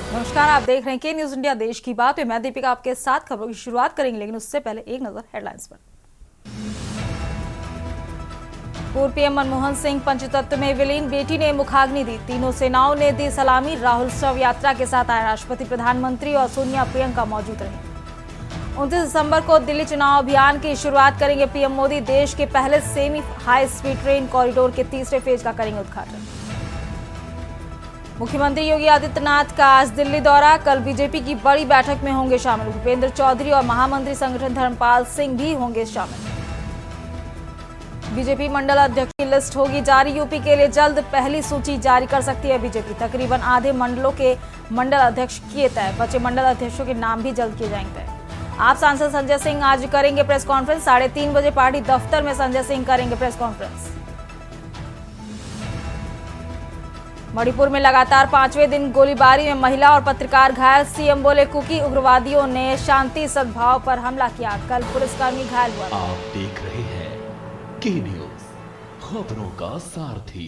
नमस्कार, आप देख रहे हैं के न्यूज इंडिया देश की बात। मैं दीपिका आपके साथ खबरों की शुरुआत करेंगे, लेकिन उससे पहले एक नजर हेडलाइंस पर। पूर्व पीएम मनमोहन सिंह पंचतत्व में विलीन, बेटी ने मुखाग्नि दी। तीनों सेनाओं ने दी सलामी। राहुल शव यात्रा के साथ आए राष्ट्रपति, प्रधानमंत्री और सोनिया प्रियंका मौजूद रहे। 29 दिसंबर को दिल्ली चुनाव अभियान की शुरुआत करेंगे पीएम मोदी। देश के पहले semi high speed train corridor के तीसरे फेज का करेंगे उद्घाटन। मुख्यमंत्री योगी आदित्यनाथ का आज दिल्ली दौरा। कल बीजेपी की बड़ी बैठक में होंगे शामिल। भूपेंद्र चौधरी और महामंत्री संगठन धर्मपाल सिंह भी होंगे शामिल। बीजेपी मंडल अध्यक्ष की लिस्ट होगी जारी। यूपी के लिए जल्द पहली सूची जारी कर सकती है बीजेपी। तकरीबन आधे मंडलों के मंडल अध्यक्ष किए तय। बचे मंडल अध्यक्षों के नाम भी जल्द किए जाएंगे तय। आप सांसद संजय सिंह आज करेंगे प्रेस कॉन्फ्रेंस। 3:30 बजे पार्टी दफ्तर में संजय सिंह करेंगे प्रेस कॉन्फ्रेंस। मणिपुर में लगातार 5वें दिन गोलीबारी में महिला और पत्रकार घायल। सीएम बोले कुकी उग्रवादियों ने शांति सद्भाव पर हमला किया। कल पुलिसकर्मी घायल हुआ। आप देख रहे हैं के न्यूज, खबरों का सारथी।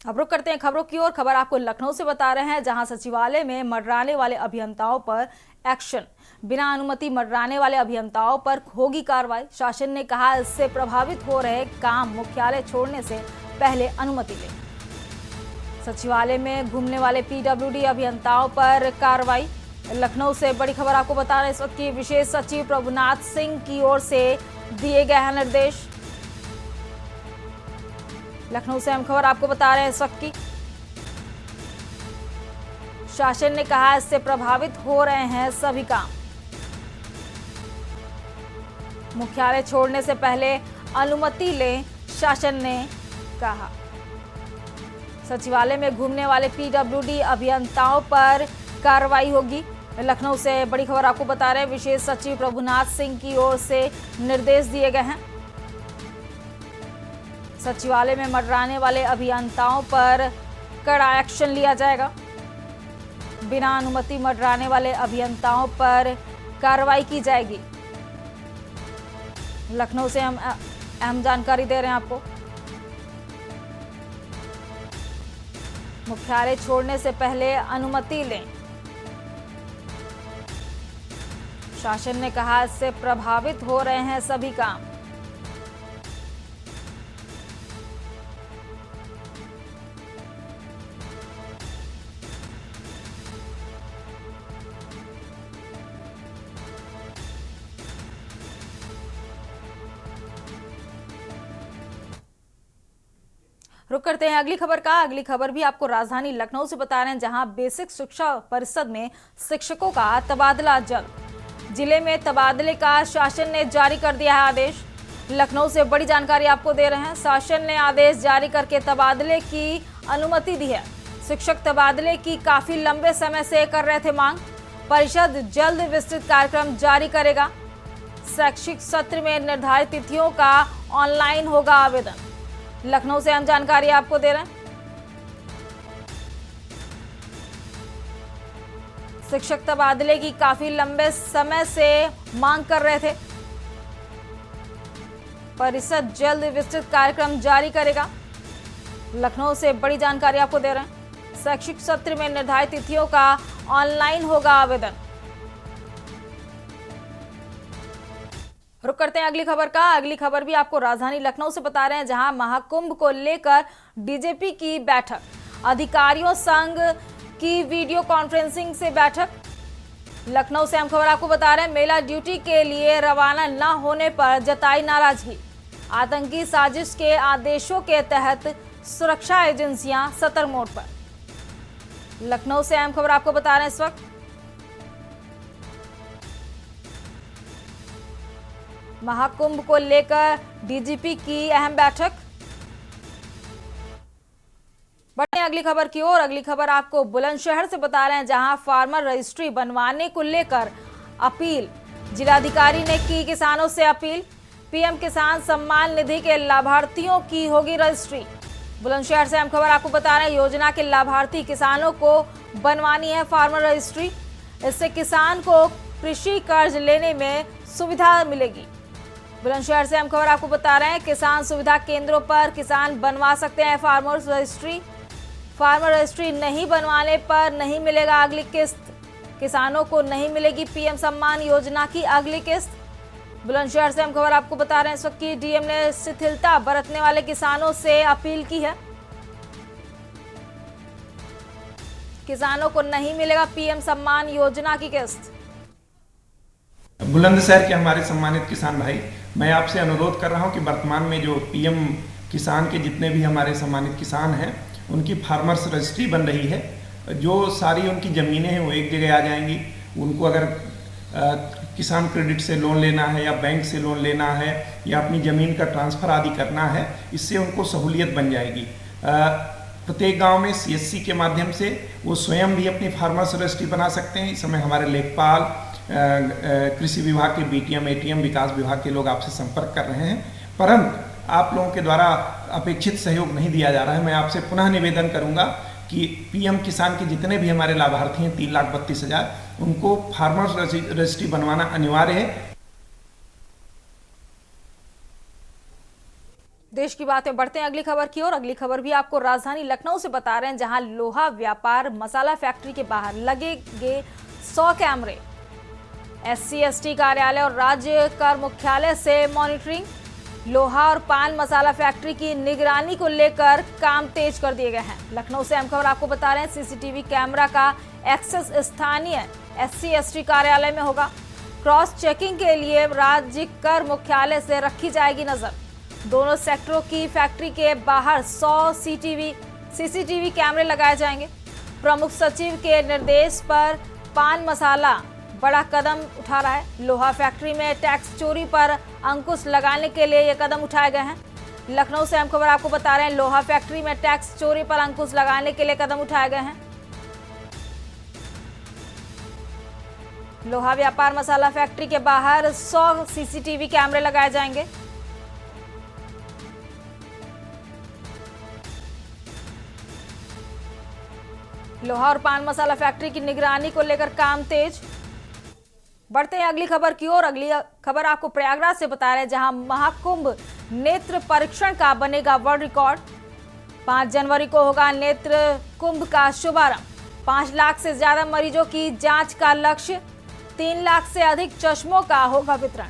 अब रुक करते हैं खबरों की ओर। खबर आपको लखनऊ से बता रहे हैं, जहां सचिवालय में मंडराने वाले अभियंताओं पर एक्शन। बिना अनुमति मंडराने वाले अभियंताओं पर होगी कार्रवाई। शासन ने कहा इससे प्रभावित हो रहे काम मुख्यालय छोड़ने से पहले अनुमति लें। सचिवालय में घूमने वाले पीडब्ल्यूडी अभियंताओं पर कार्रवाई। लखनऊ से बड़ी खबर आपको बता रहे हैं इस वक्त की। विशेष सचिव प्रभुनाथ सिंह की ओर से दिए गए हैं निर्देश। लखनऊ से हम खबर आपको बता रहे हैं इस वक्त की। शासन ने कहा इससे प्रभावित हो रहे हैं सभी काम। मुख्यालय छोड़ने से पहले अनुमति लें, शासन ने कहा। सचिवालय में घूमने वाले पीडब्ल्यूडी अभियंताओं पर कार्रवाई होगी। लखनऊ से बड़ी खबर आपको बता रहे हैं। विशेष सचिव प्रभुनाथ सिंह की ओर से निर्देश दिए गए हैं। सचिवालय में मंडराने वाले अभियंताओं पर कड़ा एक्शन लिया जाएगा। बिना अनुमति मंडराने वाले अभियंताओं पर कार्रवाई की जाएगी। लखनऊ से हम अहम जानकारी दे रहे हैं आपको। मुख्यालय छोड़ने से पहले अनुमति लें, शासन ने कहा इससे प्रभावित हो रहे हैं सभी काम। रुक करते हैं अगली खबर का। अगली खबर भी आपको राजधानी लखनऊ से बता रहे हैं, जहां बेसिक शिक्षा परिषद में शिक्षकों का तबादला जल्द। जिले में तबादले का शासन ने जारी कर दिया है आदेश। लखनऊ से बड़ी जानकारी आपको दे रहे हैं। शासन ने आदेश जारी करके तबादले की अनुमति दी है। शिक्षक तबादले की काफी लंबे समय से कर रहे थे मांग। परिषद जल्द विस्तृत कार्यक्रम जारी करेगा। शैक्षिक सत्र में निर्धारित तिथियों का ऑनलाइन होगा आवेदन। लखनऊ से हम जानकारी आपको दे रहे हैं। शिक्षक तबादले की काफी लंबे समय से मांग कर रहे थे। परिषद जल्द विस्तृत कार्यक्रम जारी करेगा। लखनऊ से बड़ी जानकारी आपको दे रहे हैं। शैक्षिक सत्र में निर्धारित तिथियों का ऑनलाइन होगा आवेदन। रुक करते हैं अगली खबर का। अगली खबर भी आपको राजधानी लखनऊ से बता रहे हैं, जहां महाकुंभ को लेकर डीजीपी की बैठक। अधिकारियों संघ की वीडियो कॉन्फ्रेंसिंग से बैठक। लखनऊ से हम खबर आपको बता रहे हैं, मेला ड्यूटी के लिए रवाना न होने पर जताई नाराजगी। आतंकी साजिश के आदेशों के तहत सुरक्षा एजेंसियां सतर्क मोड पर। लखनऊ से अहम खबर आपको बता रहे हैं इस वक्त। महाकुंभ को लेकर डीजीपी की अहम बैठक। बढ़ते अगली खबर की ओर। अगली खबर आपको बुलंदशहर से बता रहे हैं, जहां फार्मर रजिस्ट्री बनवाने को लेकर अपील। जिलाधिकारी ने की किसानों से अपील। पीएम किसान सम्मान निधि के लाभार्थियों की होगी रजिस्ट्री। बुलंदशहर से हम खबर आपको बता रहे हैं, योजना के लाभार्थी किसानों को बनवानी है फार्मर रजिस्ट्री। इससे किसान को कृषि कर्ज लेने में सुविधा मिलेगी। बुलंदशहर से हम खबर आपको बता रहे हैं, किसान सुविधा केंद्रों पर किसान बनवा सकते हैं फार्मर्स रजिस्ट्री। फार्मर रजिस्ट्री नहीं बनवाने पर नहीं मिलेगा अगली किस्त। किसानों को नहीं मिलेगी पीएम सम्मान योजना की अगली किस्त। बुलंदशहर से हम खबर आपको बता रहे हैं इस वक्त की डीएम ने शिथिलता बरतने वाले किसानों से अपील की है। किसानों को नहीं मिलेगा पीएम सम्मान योजना की किस्त। बुलंदशहर के हमारे सम्मानित किसान भाई, मैं आपसे अनुरोध कर रहा हूं कि वर्तमान में जो पीएम किसान के जितने भी हमारे सम्मानित किसान हैं उनकी फार्मर्स रजिस्ट्री बन रही है। जो सारी उनकी ज़मीनें हैं वो एक जगह आ जाएंगी। उनको अगर किसान क्रेडिट से लोन लेना है या बैंक से लोन लेना है या अपनी ज़मीन का ट्रांसफ़र आदि करना है, इससे उनको सहूलियत बन जाएगी। प्रत्येक गांव में सीएससी के माध्यम से वो स्वयं भी अपनी फार्मर्स रजिस्ट्री बना सकते हैं। इस समय हमारे लेखपाल, कृषि विभाग के बीटीएम, एटीएम, विकास विभाग के लोग आपसे संपर्क कर रहे हैं, परंतु आप लोगों के द्वारा अपेक्षित सहयोग नहीं दिया जा रहा है। मैं आपसे पुनः निवेदन करूंगा कि पीएम किसान के जितने भी हमारे लाभार्थी हैं 3,32,000, उनको फार्मर्स रजिस्ट्री बनवाना अनिवार्य है। देश की बातें बढ़ते हैं अगली खबर की ओर। अगली खबर भी आपको राजधानी लखनऊ से बता रहे हैं, जहां लोहा व्यापार मसाला फैक्ट्री के बाहर लगेंगे 100 कैमरे। SC/ST कार्यालय और राज्य कर मुख्यालय से मॉनिटरिंग। लोहा और पान मसाला फैक्ट्री की निगरानी को लेकर काम तेज कर दिए गए हैं। लखनऊ से हम खबर आपको बता रहे हैं, सीसीटीवी कैमरा का एक्सेस स्थानीय SC/ST कार्यालय में होगा। क्रॉस चेकिंग के लिए राज्य कर मुख्यालय से रखी जाएगी नजर। दोनों सेक्टरों की फैक्ट्री के बाहर 100 CCTV कैमरे लगाए जाएंगे। प्रमुख सचिव के निर्देश पर पान मसाला बड़ा कदम उठा रहा है। लोहा फैक्ट्री में टैक्स चोरी पर अंकुश लगाने के लिए ये कदम उठाए गए हैं। लखनऊ से हम खबर आपको बता रहे हैं, लोहा फैक्ट्री में टैक्स चोरी पर अंकुश लगाने के लिए कदम उठाए गए हैं। लोहा व्यापार मसाला फैक्ट्री के बाहर 100 CCTV कैमरे लगाए जाएंगे। लोहा और पान मसाला फैक्ट्री की निगरानी को लेकर काम तेज। बढ़ते हैं अगली खबर की ओर। अगली खबर आपको प्रयागराज से बता रहे हैं, जहां महाकुंभ नेत्र परीक्षण का बनेगा वर्ल्ड रिकॉर्ड। 5 जनवरी को होगा नेत्र कुंभ का शुभारंभ। 5 लाख से ज्यादा मरीजों की जांच का लक्ष्य। 3 लाख से अधिक चश्मों का होगा वितरण।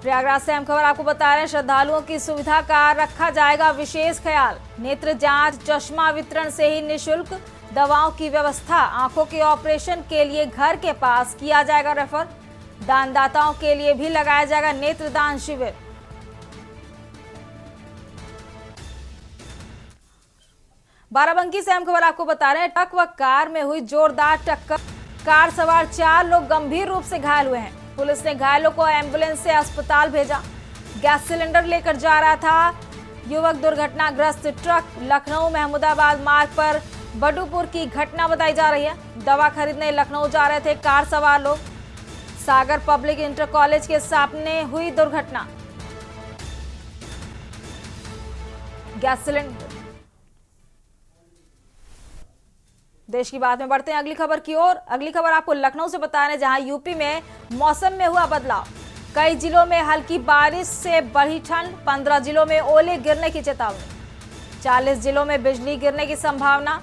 प्रयागराज से हम खबर आपको बता रहे हैं, श्रद्धालुओं की सुविधा का रखा जाएगा विशेष ख्याल। नेत्र जांच, चश्मा वितरण से ही निःशुल्क। दवाओं की व्यवस्था, आंखों के ऑपरेशन के लिए घर के पास किया जाएगा रेफर। दानदाताओं के लिए भी लगाया जाएगा नेत्रदान शिविर। बाराबंकी से हम खबर आपको बता रहे हैं, ट्रक व कार में हुई जोरदार टक्कर। कार सवार 4 लोग गंभीर रूप से घायल हुए हैं। पुलिस ने घायलों को एम्बुलेंस से अस्पताल भेजा। गैस सिलेंडर लेकर जा रहा था युवक। दुर्घटनाग्रस्त ट्रक लखनऊ महमूदाबाद मार्ग पर बडूपुर की घटना बताई जा रही है। दवा खरीदने लखनऊ जा रहे थे कार सवार लोग। सागर पब्लिक इंटर कॉलेज के सामने हुई दुर्घटना। Gas cylinder. देश की बात में बढ़ते हैं अगली खबर की ओर। अगली खबर आपको लखनऊ से बता रहे हैं, जहां यूपी में मौसम में हुआ बदलाव। कई जिलों में हल्की बारिश से बढ़ी ठंड। 15 जिलों में ओले गिरने की चेतावनी। 40 जिलों में बिजली गिरने की संभावना।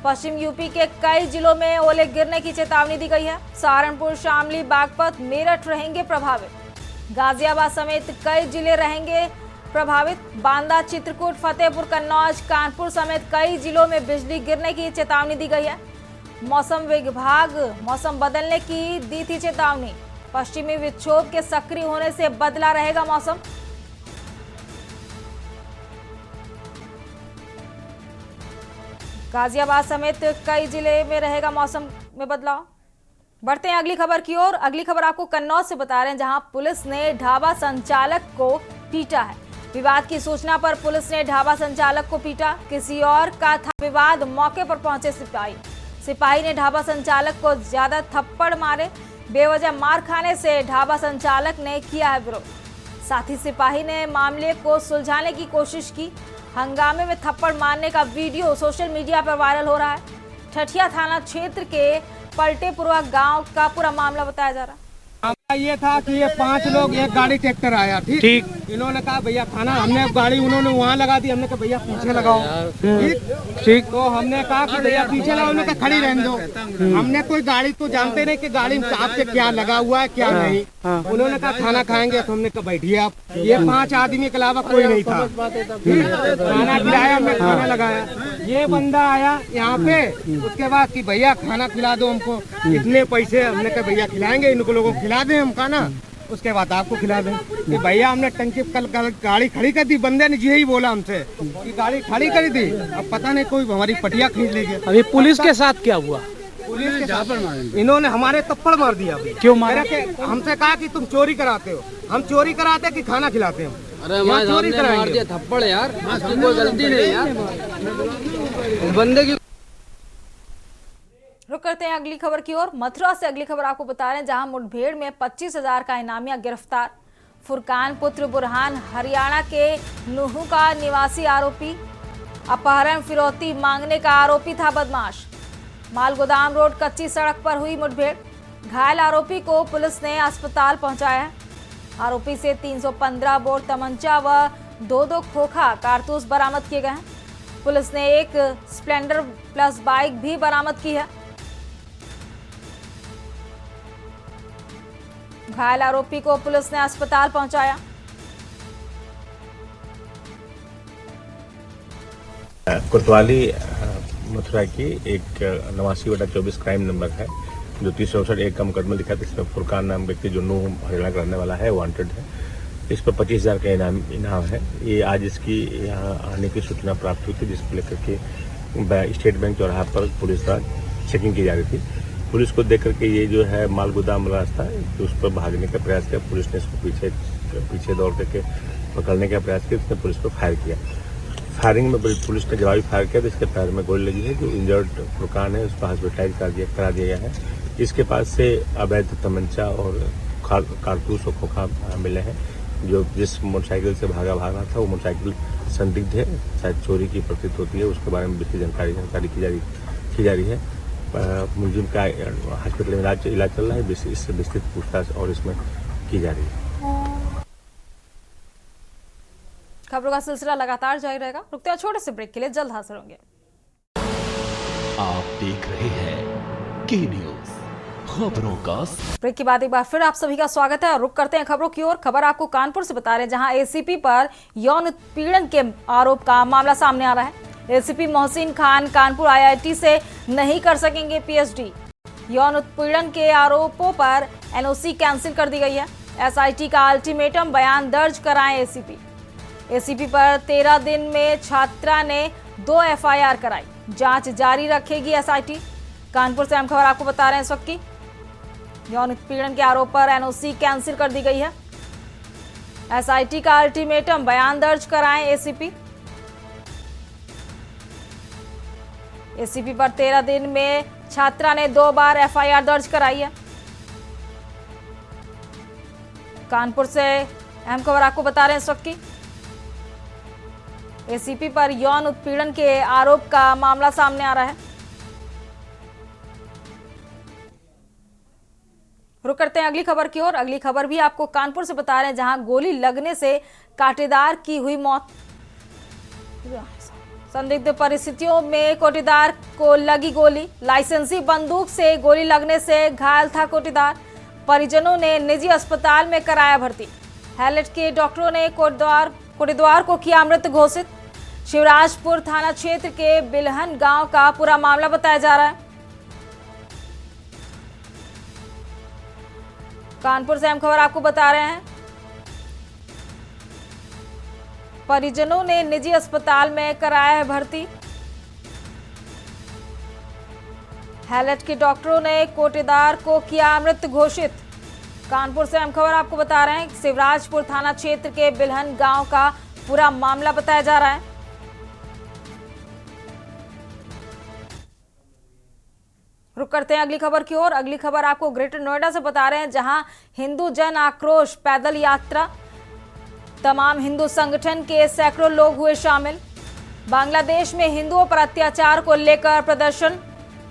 पश्चिम यूपी के कई जिलों में ओले गिरने की चेतावनी दी गई है। सहारनपुर, शामली, बागपत, मेरठ रहेंगे प्रभावित। गाजियाबाद समेत कई जिले रहेंगे प्रभावित। बांदा, चित्रकूट, फतेहपुर, कन्नौज, कानपुर समेत कई जिलों में बिजली गिरने की चेतावनी दी गई है। मौसम विभाग मौसम बदलने की दी थी चेतावनी। पश्चिमी विक्षोभ के सक्रिय होने से बदला रहेगा मौसम। गाजियाबाद समेत कई जिले में रहेगा मौसम में बदलाव। बढ़ते हैं अगली खबर की ओर। अगली खबर आपको कन्नौज से बता रहे हैं, जहां पुलिस ने ढाबा संचालक को पीटा है। विवाद की सूचना पर पुलिस ने ढाबा संचालक को पीटा। किसी और का था विवाद, मौके पर पहुंचे सिपाही ने ढाबा संचालक को ज्यादा थप्पड़ मारे। बेवजह मार खाने से ढाबा संचालक ने किया है विरोध। साथ ही सिपाही ने मामले को सुलझाने की कोशिश की। हंगामे में थप्पड़ मारने का वीडियो सोशल मीडिया पर वायरल हो रहा है। ठठिया थाना क्षेत्र के पलटेपुरा गांव का पूरा मामला बताया जा रहा है। मामला ये था कि ये 5 लोग, एक गाड़ी ट्रैक्टर आया, ठीक इन्होंने कहा भैया खाना, हमने गाड़ी उन्होंने वहाँ लगा दी, हमने कहा भैया पीछे लगाओ। ठीक, तो हमने कहा कि भैया पीछे लगाओ, उन्होंने कहा खड़ी रहने दो। हमने कोई गाड़ी तो जानते नहीं कि गाड़ी में साहब से क्या लगा हुआ है क्या नहीं। उन्होंने कहा खाना खाएंगे, तो हमने कहा बैठिए आप। ये 5 आदमी के अलावा कोई नहीं था। खाना खिलाया, हमने खाना लगाया। ये बंदा आया यहाँ पे, उसके बाद कि भैया खाना खिला दो हमको, इतने पैसे। हमने कहा भैया खिलाएंगे, इनको लोगों को खिला दें हम खाना, उसके बाद आपको खिला दें। कि भैया हमने टंकी कल गाड़ी खड़ी कर दी, बंदे ने यही बोला हमसे कि गाड़ी खड़ी कर दी। अब पता नहीं कोई हमारी पटिया खींच ले गया। अभी पुलिस के साथ क्या हुआ? पुलिस के साथ इन्होंने हमारे थप्पड़ मार दिया। क्यों मारा? हमसे कहा कि तुम चोरी कराते हो। हम चोरी कराते कि खाना खिलाते हो? अरे हमारे चोरी सामने मार दिया थप्पड़ यार, इसकी कोई गलती नहीं यार, इस बंदे की। रुक करते हैं अगली खबर की ओर। मथुरा से अगली खबर आपको बता रहे हैं, जहां मुठभेड़ में 25,000 का इनामिया गिरफ्तार। फुरकान पुत्र बुरहान हरियाणा के नूहू का निवासी आरोपी, अपहरण फिरौती मांगने का आरोपी था बदमाश। मालगोदाम रोड कच्ची सड़क पर हुई मुठभेड़, घायल आरोपी को पुलिस ने अस्पताल पहुंचाया है। आरोपी से 315 बोर तमंचा व 2 खोखा कारतूस बरामद किए गए हैं। पुलिस ने एक स्प्लेंडर प्लस बाइक भी बरामद की है। घायल आरोपी को पुलिस ने अस्पताल पहुंचाया। कोतवाली मथुरा की एक 89/24 क्राइम नंबर है, जो 364 का मुकदमा लिखा था। इसमें फुरकान नाम व्यक्ति जो नूह हरियाणा का रहने वाला है, वांटेड है। इस पर 25,000 का इनाम है। ये आज इसकी यहाँ आने की सूचना प्राप्त हुई थी, जिसको लेकर के स्टेट बैंक चौराहा पर पुलिस द्वारा चेकिंग की जा रही थी। पुलिस को देख करके ये जो है मालगोदाम रास्ता है, तो उस पर भागने का प्रयास किया। पुलिस ने इसको पीछे दौड़ करके पकड़ने का प्रयास किया। उसने पुलिस पर फायर किया। फायरिंग में पुलिस ने जवाबी फायर किया, तो इसके पैर में गोली लगी है। जो इंजर्ड फुरकान है, उसको हॉस्पिटलाइज करा दिया गया है। इसके पास से अवैध तमंचा और कारतूस और खोखा मिले हैं। जो जिस मोटरसाइकिल से भागा रहा था, वो मोटरसाइकिल संदिग्ध है, शायद चोरी की प्रतीत होती है। उसके बारे में विस्तृत जानकारी की जा रही है। मुलजिम का हॉस्पिटल में इलाज चल रहा है। इससे विस्तृत पूछताछ और इसमें की जा रही है। खबरों का सिलसिला लगातार जारी रहेगा। रुकते हैं छोटे से ब्रेक के लिए, जल्द हाजिर होंगे। आप देख रहे हैं के न्यूज, खबरों का। ब्रेक के बाद एक बार फिर आप सभी का स्वागत है और रुक करते हैं खबरों की ओर। खबर आपको कानपुर से बता रहे हैं, जहां एसीपी पर यौन उत्पीड़न के आरोप का मामला सामने आ रहा है। एसीपी मोहसिन खान कानपुर आईआईटी से नहीं कर सकेंगे पीएचडी। यौन उत्पीड़न के आरोपों पर एनओसी कैंसिल कर दी गई है। एसआईटी का अल्टीमेटम, बयान दर्ज कराएं एसीपी। एसीपी पर 13 दिन में छात्रा ने 2 एफआईआर कराई, जांच जारी रखेगी एसआईटी। कानपुर से अहम खबर आपको बता रहे हैं इस वक्त की। यौन उत्पीड़न के आरोप पर एनओसी कैंसिल कर दी गई है। एसआईटी का अल्टीमेटम, बयान दर्ज कराएं एसीपी। एसीपी पर 13 दिन में छात्रा ने 2 बार एफआईआर दर्ज कराई है। कानपुर से अहम खबर आपको बता रहे हैं इस वक्त की। एसीपी पर यौन उत्पीड़न के आरोप का मामला सामने आ रहा है। रुक करते हैं अगली खबर की ओर। अगली खबर भी आपको कानपुर से बता रहे हैं, जहां गोली लगने से काटेदार की हुई मौत। संदिग्ध परिस्थितियों में कोटेदार को लगी गोली। लाइसेंसी बंदूक से गोली लगने से घायल था कोटेदार। परिजनों ने निजी अस्पताल में कराया भर्ती। हैलेट के डॉक्टरों ने कोटेदार को किया मृत घोषित। शिवराजपुर थाना क्षेत्र के बिलहन गांव का पूरा मामला बताया जा रहा है। कानपुर से अहम खबर आपको बता रहे हैं, परिजनों ने निजी अस्पताल में कराया है भर्ती। हैलेट के डॉक्टरों ने कोटेदार को किया मृत घोषित। कानपुर से अहम खबर आपको बता रहे हैं, शिवराजपुर थाना क्षेत्र के बिलहन गांव का पूरा मामला बताया जा रहा है। रुक करते हैं अगली खबर की ओर। अगली खबर आपको ग्रेटर नोएडा से बता रहे हैं, जहां हिंदू जन आक्रोश पैदल यात्रा। तमाम हिंदू संगठन के सैकड़ों लोग हुए शामिल। बांग्लादेश में हिंदुओं पर अत्याचार को लेकर प्रदर्शन।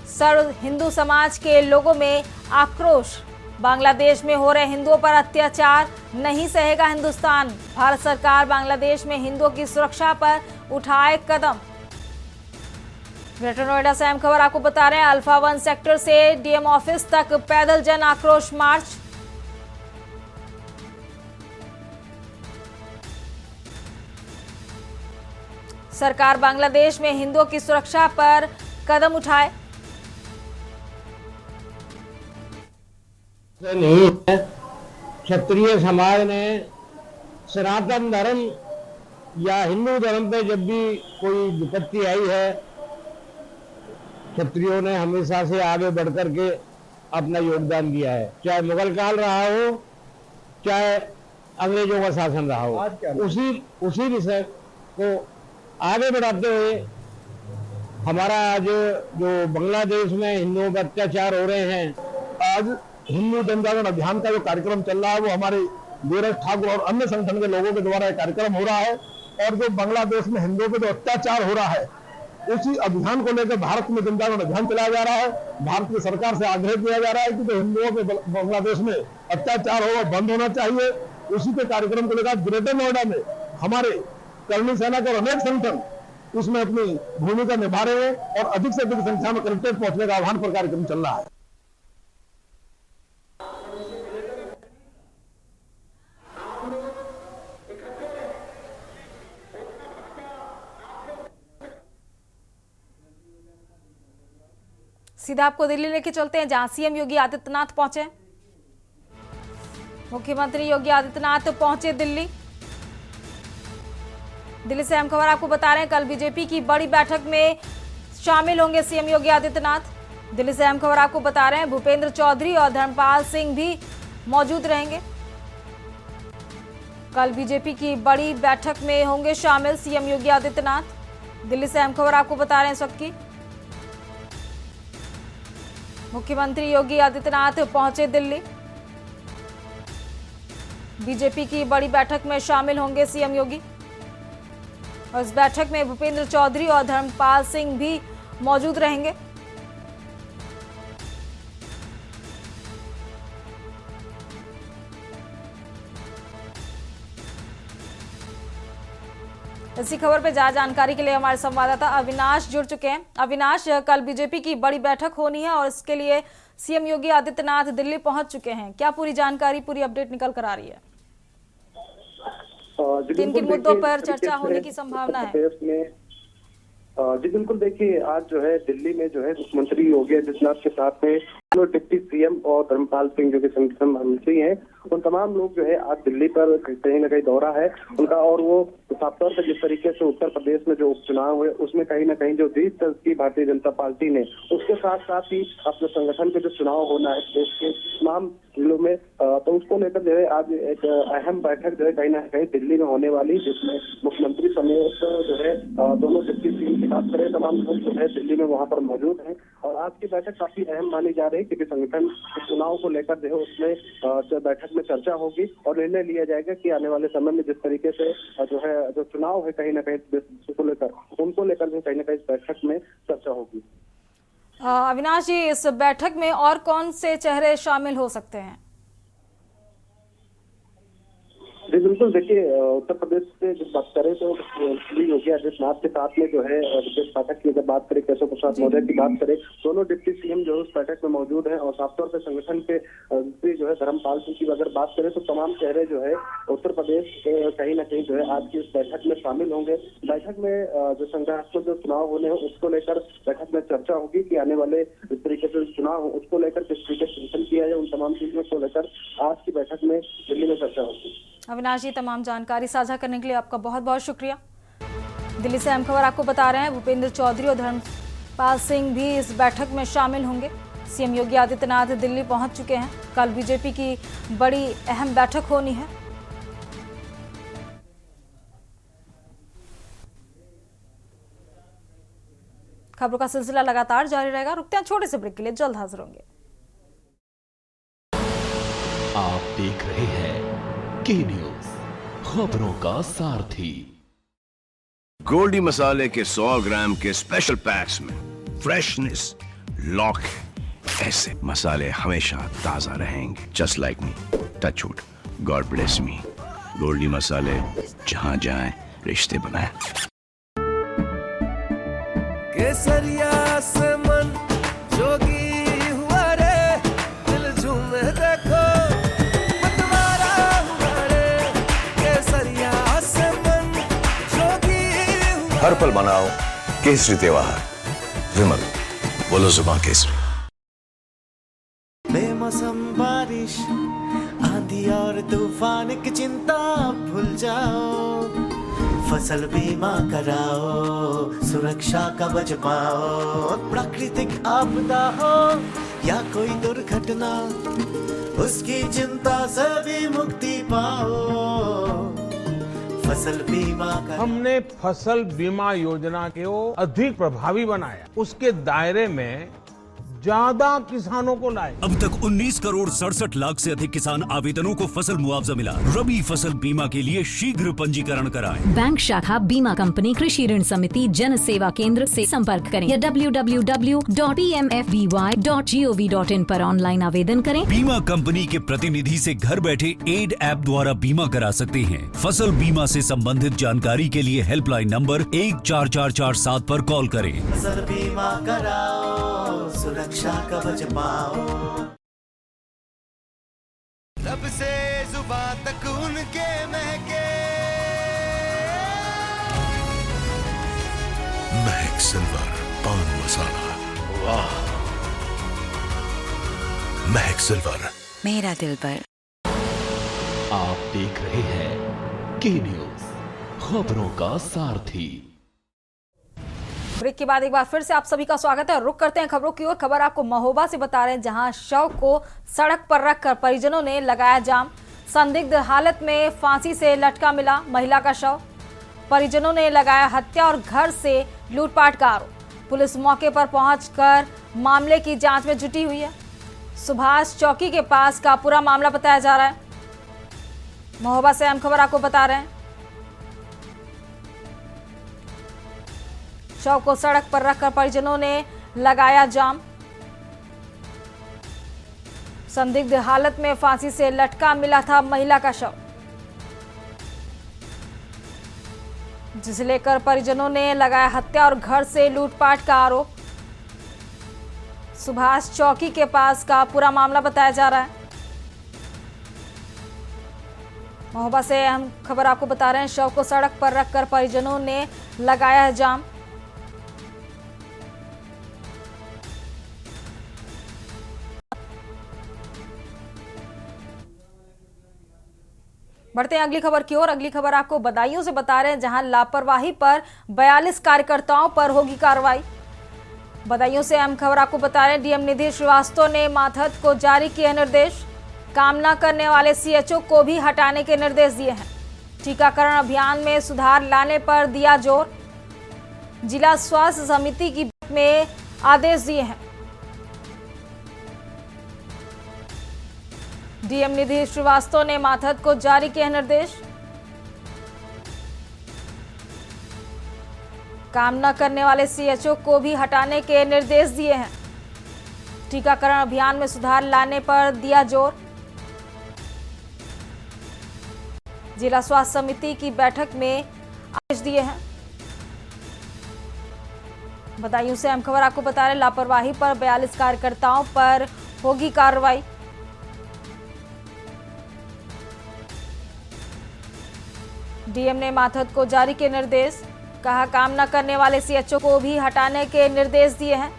सर्व हिंदू समाज के लोगों में आक्रोश। बांग्लादेश में हो रहे हिंदुओं पर अत्याचार नहीं सहेगा हिंदुस्तान। भारत सरकार बांग्लादेश में हिंदुओं की सुरक्षा पर उठाए कदम। ग्रेटर नोएडा से अहम खबर आपको बता रहे हैं। अल्फा 1 सेक्टर से डीएम ऑफिस तक पैदल जन आक्रोश मार्च। सरकार बांग्लादेश में हिंदुओं की सुरक्षा पर कदम उठाए। नहीं है। क्षत्रिय समाज ने सनातन धर्म या हिंदू धर्म पे जब भी कोई विपत्ति आई है, क्षत्रियों ने हमेशा से आगे बढ़कर के अपना योगदान दिया है। चाहे मुगल काल रहा हो, चाहे अंग्रेजों का शासन रहा हो, उसी विषय को आगे बढ़ाते हुए हमारा आज जो बांग्लादेश में हिंदुओं पर अत्याचार हो रहे हैं, आज हिंदू जनजागरण अभियान का जो कार्यक्रम चल रहा है वो हमारे धीरज ठाकुर और अन्य संगठन के लोगों के द्वारा कार्यक्रम हो रहा है। और जो बांग्लादेश में हिंदुओं पर जो अत्याचार हो रहा है, उसी अभियान को लेकर भारत में जनजागरण अभियान चलाया जा रहा है। भारत की सरकार से आग्रह किया जा रहा है कि जो हिंदुओं पे बांग्लादेश में अत्याचार हो बंद होना चाहिए। उसी के कार्यक्रम को लेकर ग्रेटर नोएडा में हमारे कर्मी सेना के अनेक संगठन उसमें अपनी भूमिका निभा रहे हैं और अधिक से अधिक संख्या में कलेक्ट्रेट पहुंचने का आह्वान पर कार्यक्रम चल रहा है। सीधा आपको दिल्ली लेके चलते हैं, जहां सीएम योगी आदित्यनाथ पहुंचे। मुख्यमंत्री योगी आदित्यनाथ पहुंचे दिल्ली। दिल्ली से अहम खबर आपको बता रहे हैं। कल बीजेपी की बड़ी बैठक में शामिल होंगे सीएम योगी आदित्यनाथ। दिल्ली से अहम खबर आपको बता रहे हैं। भूपेंद्र चौधरी और धर्मपाल सिंह भी मौजूद रहेंगे। कल बीजेपी की बड़ी बैठक में होंगे शामिल सीएम योगी आदित्यनाथ। दिल्ली से अहम खबर आपको बता रहे हैं इस वक्त की। मुख्यमंत्री योगी आदित्यनाथ पहुंचे दिल्ली। बीजेपी की बड़ी बैठक में शामिल होंगे सीएम योगी और इस बैठक में भूपेंद्र चौधरी और धर्मपाल सिंह भी मौजूद रहेंगे। इसी खबर पे ज्यादा जानकारी के लिए हमारे संवाददाता अविनाश जुड़ चुके हैं। अविनाश, कल बीजेपी की बड़ी बैठक होनी है और इसके लिए सीएम योगी आदित्यनाथ दिल्ली पहुंच चुके हैं। क्या पूरी जानकारी, पूरी अपडेट निकल कर आ रही है? किन किन मुद्दों पर चर्चा होने की संभावना है? जी बिल्कुल, देखिए आज जो है दिल्ली में जो है मुख्यमंत्री योगी आदित्यनाथ के साथ में डिप्टी सीएम और धर्मपाल सिंह जो कि संगठन मंत्री हैं, उन तमाम लोग जो है आज दिल्ली पर कहीं न कहीं दौरा है उनका। और वो साफ तौर पर जिस तरीके से उत्तर प्रदेश में जो उपचुनाव हुए उसमें कहीं न कहीं जो जीत दर्ज की भारतीय जनता पार्टी ने, उसके साथ साथ ही अपने संगठन के जो चुनाव होना है देश के तमाम जिलों में, तो उसको लेकर जो है आज एक अहम बैठक जो है कहीं न कहीं दिल्ली में होने वाली, जिसमें मुख्यमंत्री समेत जो है दोनों डिप्टी सीएम की बात करें, तमाम लोग जो है दिल्ली में वहाँ पर मौजूद हैं। और आज की बैठक काफी अहम मानी जा रही है क्योंकि संगठन के चुनाव को लेकर जो है उसमें बैठक में चर्चा होगी और निर्णय लिया जाएगा कि आने वाले समय में जिस तरीके से जो है जो चुनाव है कहीं ना कहीं को लेकर उनको लेकर जो कहीं ना कहीं इस बैठक में चर्चा होगी। अविनाश जी, इस बैठक में और कौन से चेहरे शामिल हो सकते हैं? जी बिल्कुल, देखिए उत्तर प्रदेश से जब बात करें तो योगी आदित्यनाथ के साथ में जो है विशेष बैठक की अगर बात करें, केशव प्रसाद मौर्य की बात करें, दोनों डिप्टी सीएम जो है उस बैठक में मौजूद हैं। और साफ तौर पर संगठन के जो है धर्मपाल सिंह की अगर बात करें तो तमाम चेहरे जो है उत्तर प्रदेश कहीं ना कहीं जो है आज की इस बैठक में शामिल होंगे। बैठक में जो संघर्षात्मक जो चुनाव होने हैं उसको लेकर बैठक में चर्चा होगी कि आने वाले जिस तरीके से चुनाव हो उसको लेकर किस तरीके से चिंतन किया जाए, उन तमाम चीजों को लेकर आज की बैठक में दिल्ली में चर्चा होगी। अविनाश जी, तमाम जानकारी साझा करने के लिए आपका बहुत बहुत शुक्रिया। दिल्ली से अहम खबर आपको बता रहे हैं। भूपेंद्र चौधरी और धर्मपाल सिंह भी इस बैठक में शामिल होंगे। सीएम योगी आदित्यनाथ दिल्ली पहुंच चुके हैं। कल बीजेपी की बड़ी अहम बैठक होनी है। खबरों का सिलसिला लगातार जारी रहेगा। रुकते हैं छोटे से ब्रेक के लिए, जल्द हाजिर होंगे। आप देख रहे हैं के न्यूज, खबरों का सारथी। गोल्डी मसाले के 100 ग्राम के स्पेशल पैक्स में फ्रेशनेस लॉक है। ऐसे मसाले हमेशा ताजा रहेंगे, just like me. Touch wood, god bless me. Goldiee मसाले, जहाँ जाएं रिश्ते बनाएं। केसरिया से मन जोगी हुआ रे, दिल झूमे देखो मतवारा हुआ रे। केसरिया से मन जोगी हुआ। हर पल मनाओ केसरी त्योहार। विमल, बोलो जुबान केसरी। बेमौसम बारिश, आंधी और तूफान की चिंता भूल जाओ। फसल बीमा कराओ, सुरक्षा कवच पाओ। प्राकृतिक आपदा हो या कोई दुर्घटना, उसकी चिंता से भी मुक्ति पाओ। फसल बीमा कराओ। हमने फसल बीमा योजना को अधिक प्रभावी बनाया, उसके दायरे में ज्यादा किसानों को लाए। अब तक 19 करोड़ 67 लाख से अधिक किसान आवेदनों को फसल मुआवजा मिला। रबी फसल बीमा के लिए शीघ्र पंजीकरण कराएं। बैंक शाखा, बीमा कंपनी, कृषि ऋण समिति, जन सेवा केंद्र से संपर्क करें या www.pmfby.gov.in पर ऑनलाइन आवेदन करें। बीमा कंपनी के प्रतिनिधि से घर बैठे एड ऐप द्वारा बीमा करा सकते हैं। फसल बीमा से संबंधित जानकारी के लिए हेल्पलाइन नंबर 14447 पर कॉल करें। फसल बीमा कराओ, सुरक्षा कवच पाओ। लब से जुबान तक उनके महके। महक सिल्वर पान मसाला, वाह। महक सिल्वर, मेरा दिल पर। आप देख रहे हैं के न्यूज, खबरों का सारथी। ब्रेक के बाद एक बार फिर से आप सभी का स्वागत है। रुक करते हैं खबरों की ओर। खबर आपको महोबा से बता रहे हैं, जहां शव को सड़क पर रखकर परिजनों ने लगाया जाम। संदिग्ध हालत में फांसी से लटका मिला महिला का शव। परिजनों ने लगाया हत्या और घर से लूटपाट का आरोप। पुलिस मौके पर पहुंचकर मामले की जांच में जुटी हुई है। सुभाष चौकी के पास का पूरा मामला बताया जा रहा है। महोबा से अहम खबर आपको बता रहे हैं। शव को सड़क पर रखकर परिजनों ने लगाया जाम। संदिग्ध हालत में फांसी से लटका मिला था महिला का शव, जिसे लेकर परिजनों ने लगाया हत्या और घर से लूटपाट का आरोप। सुभाष चौकी के पास का पूरा मामला बताया जा रहा है। महोबा से हम खबर आपको बता रहे हैं। शव को सड़क पर रखकर परिजनों ने लगाया है जाम। बढ़ते हैं अगली खबर की ओर। अगली खबर आपको बदायूं से बता रहे हैं, जहां लापरवाही पर 42 कार्यकर्ताओं पर होगी कार्रवाई। बदायूं से अहम खबर आपको बता रहे हैं। डीएम निधि श्रीवास्तव ने माथद को जारी किए निर्देश। काम न करने वाले सीएचओ को भी हटाने के निर्देश दिए हैं। टीकाकरण अभियान में सुधार लाने पर दिया जोर। जिला स्वास्थ्य समिति की बैठक में आदेश दिए हैं। डीएम निधि श्रीवास्तव ने माथद को जारी किए निर्देश। काम न करने वाले सीएचओ को भी हटाने के निर्देश दिए हैं। टीकाकरण अभियान में सुधार लाने पर दिया जोर। जिला स्वास्थ्य समिति की बैठक में आदेश दिए हैं। बदायूं से अहम खबर आपको बता रहे हैं। लापरवाही पर 42 कार्यकर्ताओं पर होगी कार्रवाई। डीएम ने माथद को जारी किए निर्देश। कहा, काम न करने वाले सीएचओ को भी हटाने के निर्देश दिए हैं।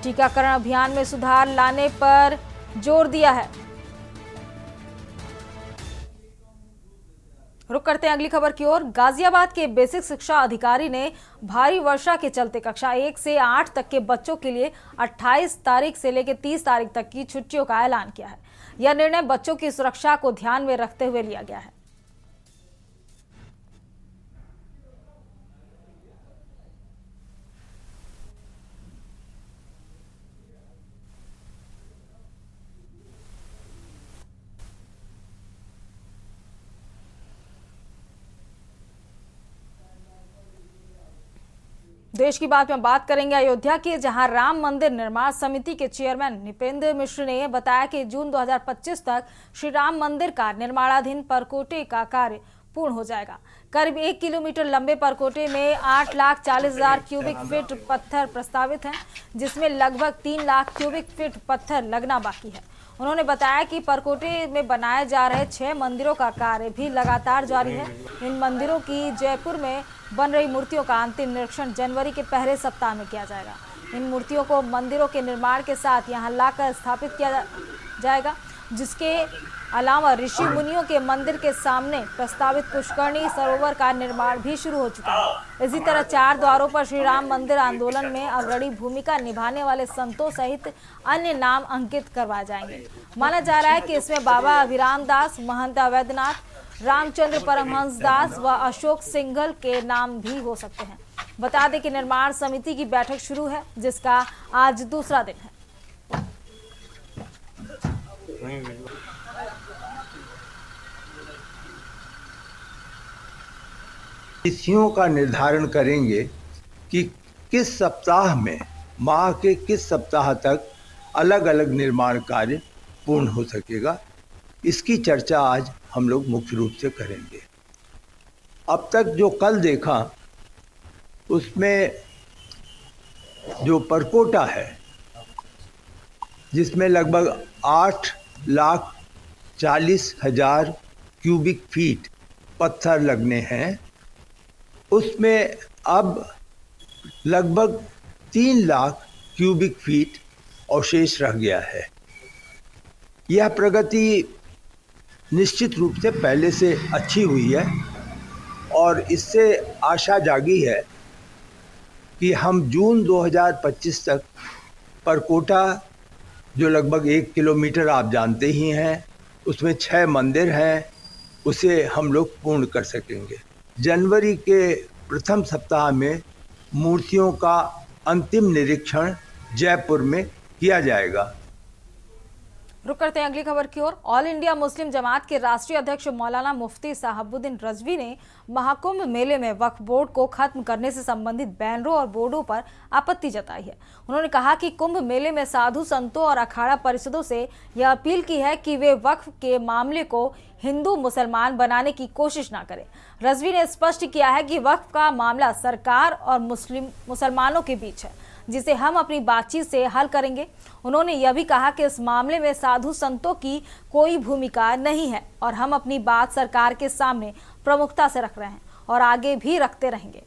टीकाकरण अभियान में सुधार लाने पर जोर दिया है। रुक करते हैं अगली खबर की ओर। गाजियाबाद के बेसिक शिक्षा अधिकारी ने भारी वर्षा के चलते कक्षा 1 से 8 तक के बच्चों के लिए 28 तारीख से लेकर 30 तारीख तक की छुट्टियों का ऐलान किया है। यह निर्णय बच्चों की सुरक्षा को ध्यान में रखते हुए लिया गया है। देश की बात में बात करेंगे अयोध्या की, जहां राम मंदिर निर्माण समिति के चेयरमैन निपेंद्र मिश्र ने बताया कि जून 2025 तक श्री राम मंदिर का निर्माणाधीन परकोटे का कार्य पूर्ण हो जाएगा। करीब 1 किलोमीटर लंबे परकोटे में 8,40,000 क्यूबिक फीट पत्थर प्रस्तावित हैं, जिसमें लगभग 3 लाख क्यूबिक फीट पत्थर लगना बाकी है। उन्होंने बताया कि परकोटे में बनाए जा रहे 6 मंदिरों का कार्य भी लगातार जारी है। इन मंदिरों की जयपुर में बन रही मूर्तियों का अंतिम निरीक्षण जनवरी के पहले सप्ताह में किया जाएगा। इन मूर्तियों को मंदिरों के निर्माण के साथ यहां लाकर स्थापित किया जाएगा, जिसके अलावा ऋषि मुनियों के मंदिर के सामने प्रस्तावित पुष्करणी सरोवर का निर्माण भी शुरू हो चुका है। इसी तरह 4 द्वारों पर श्री राम मंदिर आंदोलन में अग्रणी भूमिका निभाने वाले संतों सहित अन्य नाम अंकित करवाए जाएंगे। माना जा रहा है कि इसमें बाबा अभिराम दास, महंत वैद्यनाथ, रामचंद्र परमहंस दास व अशोक सिंघल के नाम भी हो सकते हैं। बता दें कि निर्माण समिति की बैठक शुरू है, जिसका आज दूसरा दिन है। तिथियों का निर्धारण करेंगे कि किस सप्ताह में, माह के किस सप्ताह तक अलग अलग निर्माण कार्य पूर्ण हो सकेगा। इसकी चर्चा आज हम लोग मुख्य रूप से करेंगे। अब तक जो कल देखा उसमें जो परकोटा है, जिसमें लगभग 8,40,000 क्यूबिक फीट पत्थर लगने हैं, उसमें अब लगभग 3 लाख क्यूबिक फीट अवशेष रह गया है। यह प्रगति निश्चित रूप से पहले से अच्छी हुई है और इससे आशा जागी है कि हम जून 2025 तक परकोटा, जो लगभग 1 किलोमीटर आप जानते ही हैं, उसमें 6 मंदिर हैं, उसे हम लोग पूर्ण कर सकेंगे। जनवरी के प्रथम सप्ताह में मूर्तियों का अंतिम निरीक्षण जयपुर में किया जाएगा। रुक करते हैं अगली खबर की ओर। ऑल इंडिया मुस्लिम जमात के राष्ट्रीय अध्यक्ष मौलाना मुफ्ती साहबुद्दीन रजवी ने महाकुंभ मेले में वक्फ बोर्ड को खत्म करने से संबंधित बैनरों और बोर्डों पर आपत्ति जताई है। उन्होंने कहा कि कुंभ मेले में साधु संतों और अखाड़ा परिषदों से यह अपील की है कि वे वक्फ के मामले को हिंदू मुसलमान बनाने की कोशिश ना करें। रजवी ने स्पष्ट किया है कि वक्फ का मामला सरकार और मुसलमानों के बीच है, जिसे हम अपनी बातचीत से हल करेंगे। उन्होंने यह भी कहा कि इस मामले में साधु संतों की कोई भूमिका नहीं है और हम अपनी बात सरकार के सामने प्रमुखता से रख रहे हैं और आगे भी रखते रहेंगे।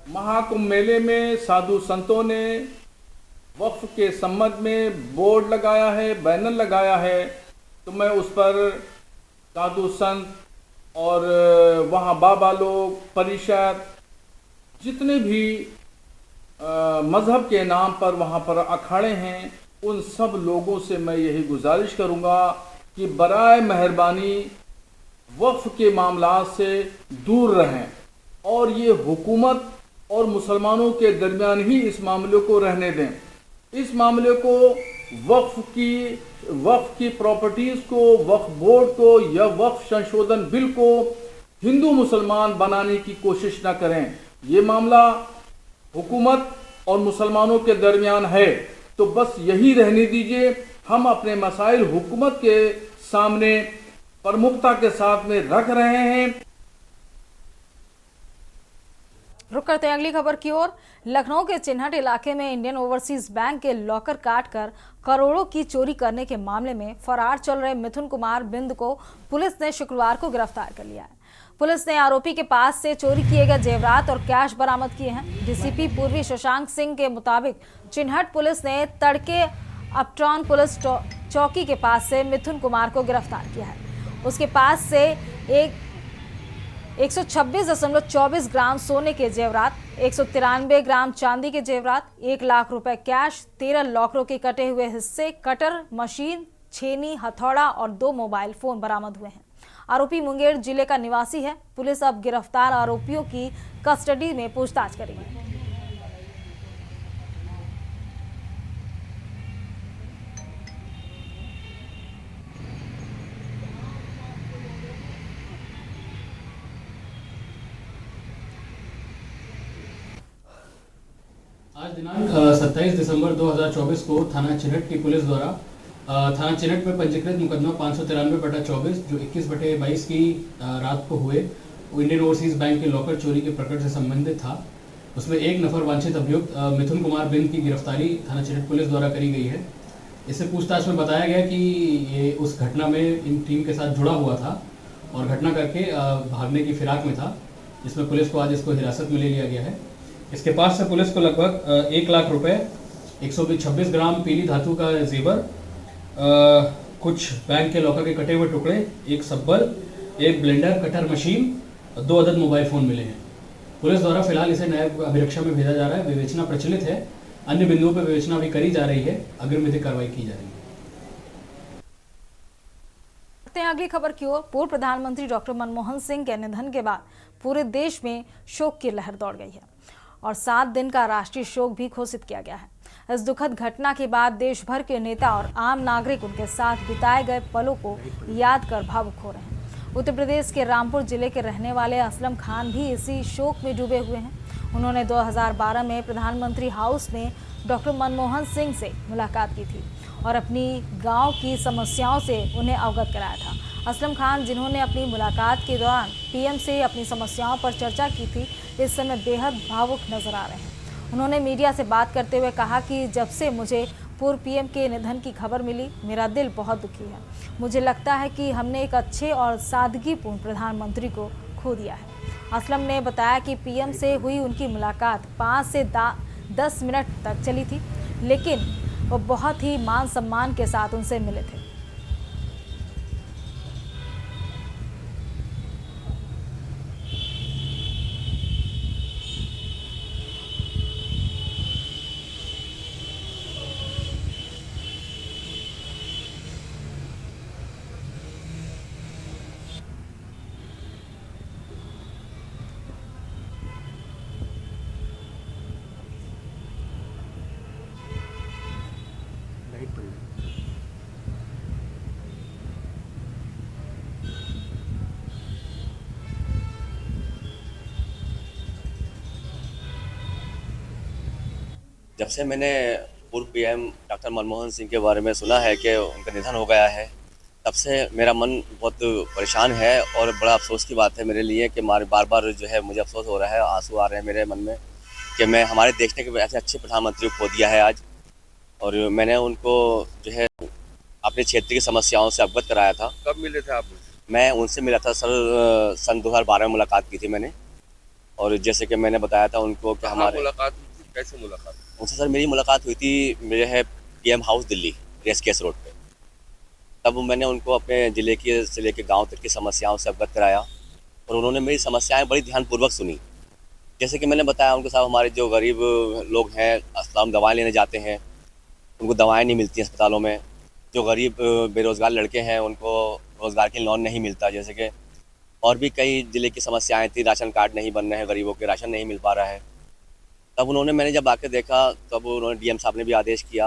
महाकुंभ मेले में साधु संतों ने वक्फ के संबंध में बोर्ड लगाया है, बैनर लगाया है, तो मैं उस पर साधु संत और वहाँ बाबा लोग, परिषद, जितने भी मज़हब के नाम पर वहाँ पर अखाड़े हैं, उन सब लोगों से मैं यही गुजारिश करूँगा कि बराए मेहरबानी वक्फ के मामला से दूर रहें और ये हुकूमत और मुसलमानों के दरमियान ही इस मामले को रहने दें। इस मामले को वक्फ की प्रॉपर्टीज़ को, वक्फ बोर्ड को या वक्फ संशोधन बिल को हिंदू मुसलमान बनाने की कोशिश न करें। ये मामला हुकूमत और मुसलमानों के दरमियान है, तो बस यही रहने दीजिए। हम अपने मसाइल हुकूमत के सामने प्रमुखता के साथ में रख रहे हैं। रुक करते हैं अगली खबर की ओर। लखनऊ के चिन्हट इलाके में इंडियन ओवरसीज बैंक के लॉकर काटकर करोड़ों की चोरी करने के मामले में फरार चल रहे मिथुन कुमार बिंद को पुलिस ने शुक्रवार को गिरफ्तार कर लिया है। पुलिस ने आरोपी के पास से चोरी किए गए जेवरात और कैश बरामद किए हैं। डीसीपी पूर्वी शशांक सिंह के मुताबिक चिन्हट पुलिस ने तड़के अपटाउन पुलिस चौकी के पास से मिथुन कुमार को गिरफ्तार किया है। उसके पास से 126.24 ग्राम सोने के जेवरात, 193 ग्राम चांदी के जेवरात, 1 लाख रुपए कैश, 13 लॉकरों के कटे हुए हिस्से, कटर मशीन, छेनी, हथौड़ा और 2 मोबाइल फोन बरामद हुए हैं। आरोपी मुंगेर जिले का निवासी है। पुलिस अब गिरफ्तार आरोपियों की कस्टडी में पूछताछ करेगी। आज दिनांक 27 दिसंबर 2024 को थाना चिनट की पुलिस द्वारा थाना चिनट में पंजीकृत मुकदमा 593/24 जो 21/22 की रात को हुए इंडियन ओवरसीज बैंक के लॉकर चोरी के प्रकरण से संबंधित था। उसमें एक नफर वांछित अभियुक्त मिथुन कुमार बिंद की गिरफ्तारी थाना चिनट पुलिस द्वारा करी गई है। इससे पूछताछ में बताया गया कि ये उस घटना में इन टीम के साथ जुड़ा हुआ था और घटना करके भागने की फिराक में था, जिसमें पुलिस को आज इसको हिरासत में ले लिया गया है। इसके पास से पुलिस को लगभग 1 लाख रुपए, 126 ग्राम पीली धातु का जेवर, कुछ बैंक के लॉकर के कटे हुए टुकड़े, एक सब्बल, एक ब्लेंडर कटर मशीन, 2 अदद मोबाइल फ़ोन मिले हैं। पुलिस द्वारा फिलहाल इसे न्यायिक अभिरक्षा में भेजा जा रहा है। विवेचना प्रचलित है, अन्य बिंदुओं पर विवेचना भी करी जा रही है, अग्रिम विधिक कार्रवाई की जा रही है। अगली खबर की ओर। पूर्व प्रधानमंत्री डॉक्टर मनमोहन सिंह के निधन के बाद पूरे देश में शोक की लहर दौड़ गई है और 7 दिन का राष्ट्रीय शोक भी घोषित किया गया है। इस दुखद घटना के बाद देश भर के नेता और आम नागरिक उनके साथ बिताए गए पलों को याद कर भावुक हो रहे हैं। उत्तर प्रदेश के रामपुर जिले के रहने वाले असलम खान भी इसी शोक में डूबे हुए हैं। उन्होंने 2012 में प्रधानमंत्री हाउस में डॉक्टर मनमोहन सिंह से मुलाकात की थी और अपनी गांव की समस्याओं से उन्हें अवगत कराया था। असलम खान, जिन्होंने अपनी मुलाकात के दौरान पीएम से अपनी समस्याओं पर चर्चा की थी, इस समय बेहद भावुक नजर आ रहे हैं। उन्होंने मीडिया से बात करते हुए कहा कि जब से मुझे पूर्व पीएम के निधन की खबर मिली, मेरा दिल बहुत दुखी है। मुझे लगता है कि हमने एक अच्छे और सादगीपूर्ण प्रधानमंत्री को खो दिया है। असलम ने बताया कि पीएम से हुई उनकी मुलाकात 5 से 10 मिनट तक चली थी, लेकिन वो बहुत ही मान सम्मान के साथ उनसे मिले थे। जब से मैंने पूर्व पीएम डॉक्टर मनमोहन सिंह के बारे में सुना है कि उनका निधन हो गया है, तब से मेरा मन बहुत परेशान है और बड़ा अफसोस की बात है मेरे लिए कि बार बार जो है मुझे अफसोस हो रहा है, आंसू आ रहे हैं मेरे मन में कि मैं हमारे देश ने ऐसे अच्छे प्रधानमंत्री को खो दिया है आज। और मैंने उनको जो है अपने क्षेत्र की समस्याओं से अवगत कराया था। कब मिले थे आप? मैं उनसे मिला था सर, सन 2012 में मुलाकात की थी मैंने। और जैसे कि मैंने बताया था उनको कि हमारे मुलाकात कैसे मुलाकात उनसे सर मेरी मुलाकात हुई थी, मेरे है पीएम हाउस दिल्ली रेस्केस रोड पे। तब मैंने उनको अपने ज़िले से लेकर गांव तक की समस्याओं से अवगत कराया और उन्होंने मेरी समस्याएं बड़ी ध्यानपूर्वक सुनी। जैसे कि मैंने बताया उनको, साहब हमारे जो गरीब लोग हैं, अस्पताल दवाएँ लेने जाते हैं, उनको दवाएँ नहीं मिलती अस्पतालों में। जो गरीब बेरोज़गार लड़के हैं उनको रोज़गार के लोन नहीं मिलता। जैसे कि और भी कई ज़िले की समस्याएँ थी, राशन कार्ड नहीं बन रहे हैं, गरीबों के राशन नहीं मिल पा रहा है। तब मैंने जब आके देखा, तब उन्होंने डीएम साहब ने भी आदेश किया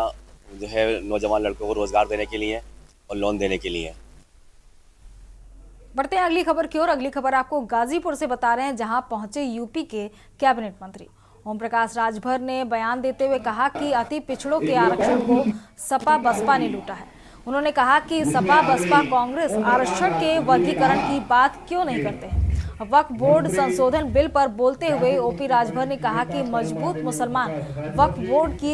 जो है नौजवान लड़कों को रोजगार देने के लिए और लोन देने के लिए। बढ़ते हैं अगली खबर की ओर। अगली खबर आपको गाजीपुर से बता रहे हैं, जहां पहुंचे यूपी के कैबिनेट मंत्री ओम प्रकाश राजभर ने बयान देते हुए कहा कि अति पिछड़ों के आरक्षण को सपा बसपा ने लूटा है। उन्होंने कहा कि सपा बसपा कांग्रेस आरक्षण के वर्गीकरण की बात क्यों नहीं करते हैं। वक्फ बोर्ड संशोधन बिल पर बोलते हुए ओपी राजभर ने कहा कि मजबूत मुसलमान वक्फ बोर्ड की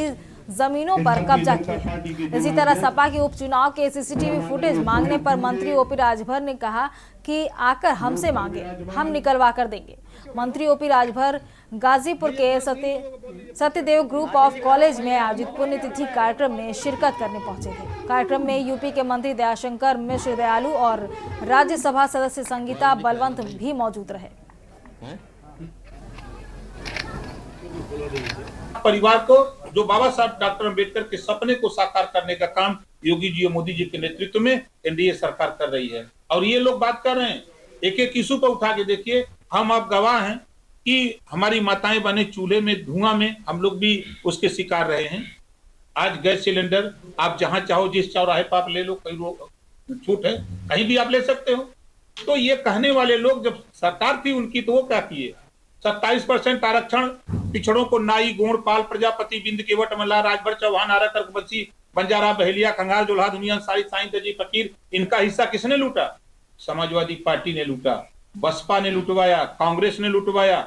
जमीनों पर कब्जा किए हैं। इसी तरह सपा के उपचुनाव के सीसीटीवी फुटेज मांगने पर मंत्री ओपी राजभर ने कहा कि आकर हमसे मांगे, हम निकलवा कर देंगे। मंत्री ओपी राजभर गाजीपुर के सत्यदेव ग्रुप ऑफ कॉलेज में आयोजित पुण्यतिथि कार्यक्रम में शिरकत करने पहुंचे थे। कार्यक्रम में यूपी के मंत्री दयाशंकर मिश्र दयालु और राज्यसभा सदस्य संगीता बलवंत भी मौजूद रहे। परिवार को जो बाबा साहब डॉक्टर अंबेडकर के सपने को साकार करने का काम योगी जी और मोदी जी के नेतृत्व में एनडीए सरकार कर रही है। और ये लोग बात कर रहे हैं, एक एक इशू पर उठा के देखिए। हम आप गवाह हैं कि हमारी माताएं बने चूल्हे में धुआं में हम लोग भी उसके शिकार रहे हैं। आज गैस सिलेंडर आप जहां चाहो जिस चौराहे पर आप ले लो, कहीं छूट है, कहीं भी आप ले सकते हो। तो ये कहने वाले लोग जब सरकार थी उनकी, तो वो क्या किए, 27% आरक्षण पिछड़ों को नाई, गोंड, पाल, प्रजापति, बिंद, केवट, मल्लाह, राजभर, चौहान, आरा, कर्कबंशी, बंजारा, बहेलिया, खंगार, जोल्हा, दुनिया, साई, साईं, दजी, फकीर, इनका हिस्सा किसने लूटा? समाजवादी पार्टी ने लूटा, बसपा ने लुटवाया, कांग्रेस ने लुटवाया।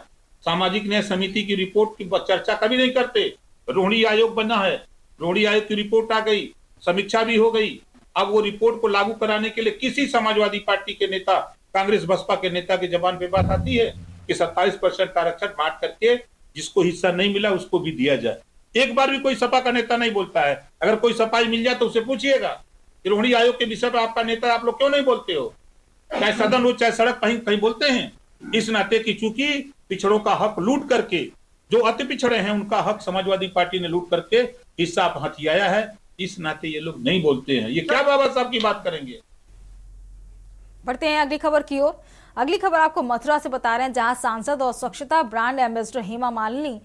सामाजिक न्याय समिति की रिपोर्ट की चर्चा कभी नहीं करते। रोहिणी आयोग बना है, रोहिणी आयोग की रिपोर्ट आ गई, समीक्षा भी हो गई। अब वो रिपोर्ट को लागू कराने के लिए किसी समाजवादी पार्टी के नेता, कांग्रेस बसपा के नेता की जबान पे बात आती है कि 27% आरक्षण बांट करके जिसको हिस्सा नहीं मिला उसको भी दिया जाए। एक बार भी कोई सपा का नेता नहीं बोलता है। अगर कोई सफाई मिल जाए तो उसे पूछिएगा कि रोहिणी आयोग के विषय पर आपका नेता, आप लोग क्यों नहीं बोलते हो? चाहे सदन हो चाहे सड़क, कहीं कहीं बोलते हैं। इस नाते की चूंकि पिछड़ों का हक लूट करके, जो अति पिछड़े हैं उनका हक समाजवादी पार्टी ने लूट करके हिस्सा हथियाया है, इस नाते ये लोग नहीं बोलते हैं। ये क्या बाबा साहब की बात करेंगे? बढ़ते हैं अगली खबर की ओर। अगली खबर आपको मथुरा से बता रहे हैं, जहां सांसद और स्वच्छता ब्रांड एम्बेसडर हेमा मालिनी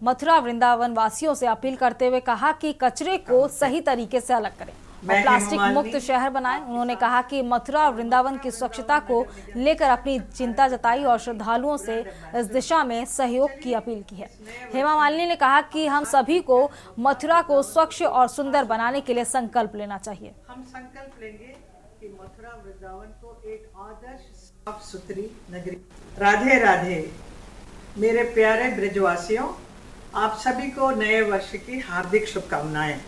मथुरा वृंदावन वासियों से अपील करते हुए कहा कि कचरे को सही तरीके से अलग करें और प्लास्टिक मुक्त शहर बनाएं। उन्होंने कहा कि मथुरा और वृंदावन की स्वच्छता को लेकर अपनी चिंता जताई और श्रद्धालुओं से इस दिशा में सहयोग की अपील की है। हेमा मालिनी ने कहा कि हम सभी को मथुरा को स्वच्छ और सुंदर बनाने के लिए संकल्प लेना चाहिए। हम संकल्प लेंगे कि मथुरा वृंदावन को एक आदर्श साफ सुथरी नगरी। राधे राधे मेरे प्यारे ब्रजवासियों, आप सभी को नए वर्ष की हार्दिक शुभकामनाएं।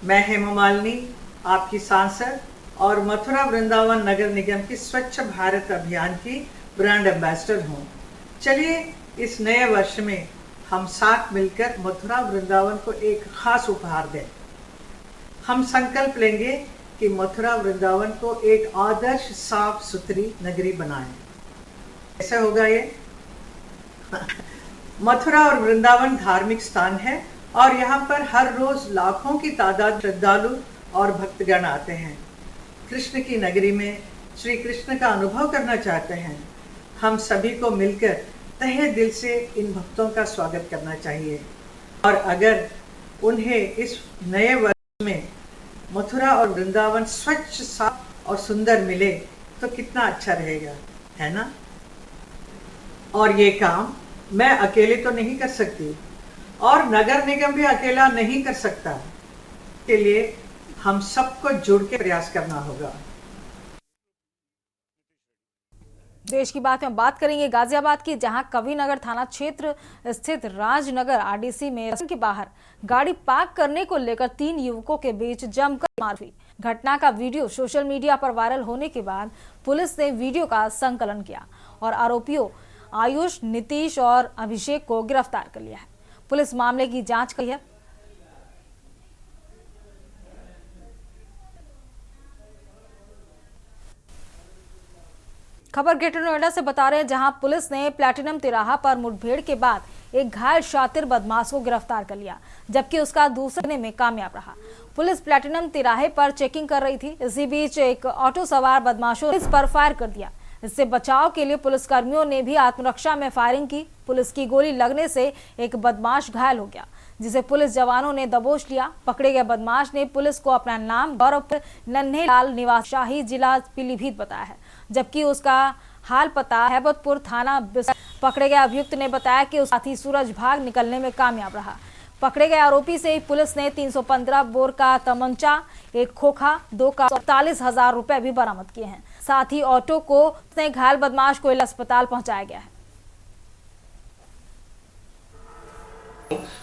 मैं हेमा मालिनी, आपकी सांसद और मथुरा वृंदावन नगर निगम की स्वच्छ भारत अभियान की ब्रांड एम्बेसडर हूँ। चलिए इस नए वर्ष में हम साथ मिलकर मथुरा वृंदावन को एक खास उपहार दें। हम संकल्प लेंगे कि मथुरा वृंदावन को एक आदर्श साफ सुथरी नगरी बनाएं। कैसे होगा ये? मथुरा और वृंदावन धार्मिक स्थान है और यहाँ पर हर रोज लाखों की तादाद श्रद्धालु और भक्तगण आते हैं। कृष्ण की नगरी में श्री कृष्ण का अनुभव करना चाहते हैं। हम सभी को मिलकर तहे दिल से इन भक्तों का स्वागत करना चाहिए और अगर उन्हें इस नए वर्ष में मथुरा और वृंदावन स्वच्छ, साफ और सुंदर मिले तो कितना अच्छा रहेगा, है ना? और ये काम मैं अकेले तो नहीं कर सकती और नगर निगम भी अकेला नहीं कर सकता। के लिए हम सबको जुड़ के प्रयास करना होगा। देश की बात में बात करेंगे गाजियाबाद की, जहां कविनगर थाना क्षेत्र स्थित राजनगर आरडीसी में के बाहर गाड़ी पार्क करने को लेकर 3 युवकों के बीच जमकर मारपीट हुई। घटना का वीडियो सोशल मीडिया पर वायरल होने के बाद पुलिस ने वीडियो का संकलन किया और आरोपियों आयुष, नीतीश और अभिषेक को गिरफ्तार कर लिया है। पुलिस मामले की जांच कर रही है। खबर ग्रेटर नोएडा से बता रहे हैं, जहां पुलिस ने प्लैटिनम तिराहा पर मुठभेड़ के बाद एक घायल शातिर बदमाश को गिरफ्तार कर लिया, जबकि उसका दूसरे में कामयाब रहा। पुलिस प्लैटिनम तिराहे पर चेकिंग कर रही थी। इसी बीच एक ऑटो सवार बदमाशों ने इस पर फायर कर दिया। इससे बचाव के लिए पुलिसकर्मियों ने भी आत्मरक्षा में फायरिंग की। पुलिस की गोली लगने से एक बदमाश घायल हो गया, जिसे पुलिस जवानों ने दबोच लिया। पकड़े गए बदमाश ने पुलिस को अपना नाम गौरव नन्हे लाल निवासी शाही जिला पीलीभीत बताया है, जबकि उसका हाल पता हैबतपुर थाना। पकड़े गए अभियुक्त ने बताया कि उसका साथी सूरज भाग निकलने में कामयाब रहा। पकड़े गए आरोपी से पुलिस ने 315 बोर का तमंचा, एक खोखा, 2 का 47,000 रुपए भी बरामद किए हैं। साथ ही ऑटो को घायल बदमाश को अस्पताल पहुंचाया गया है।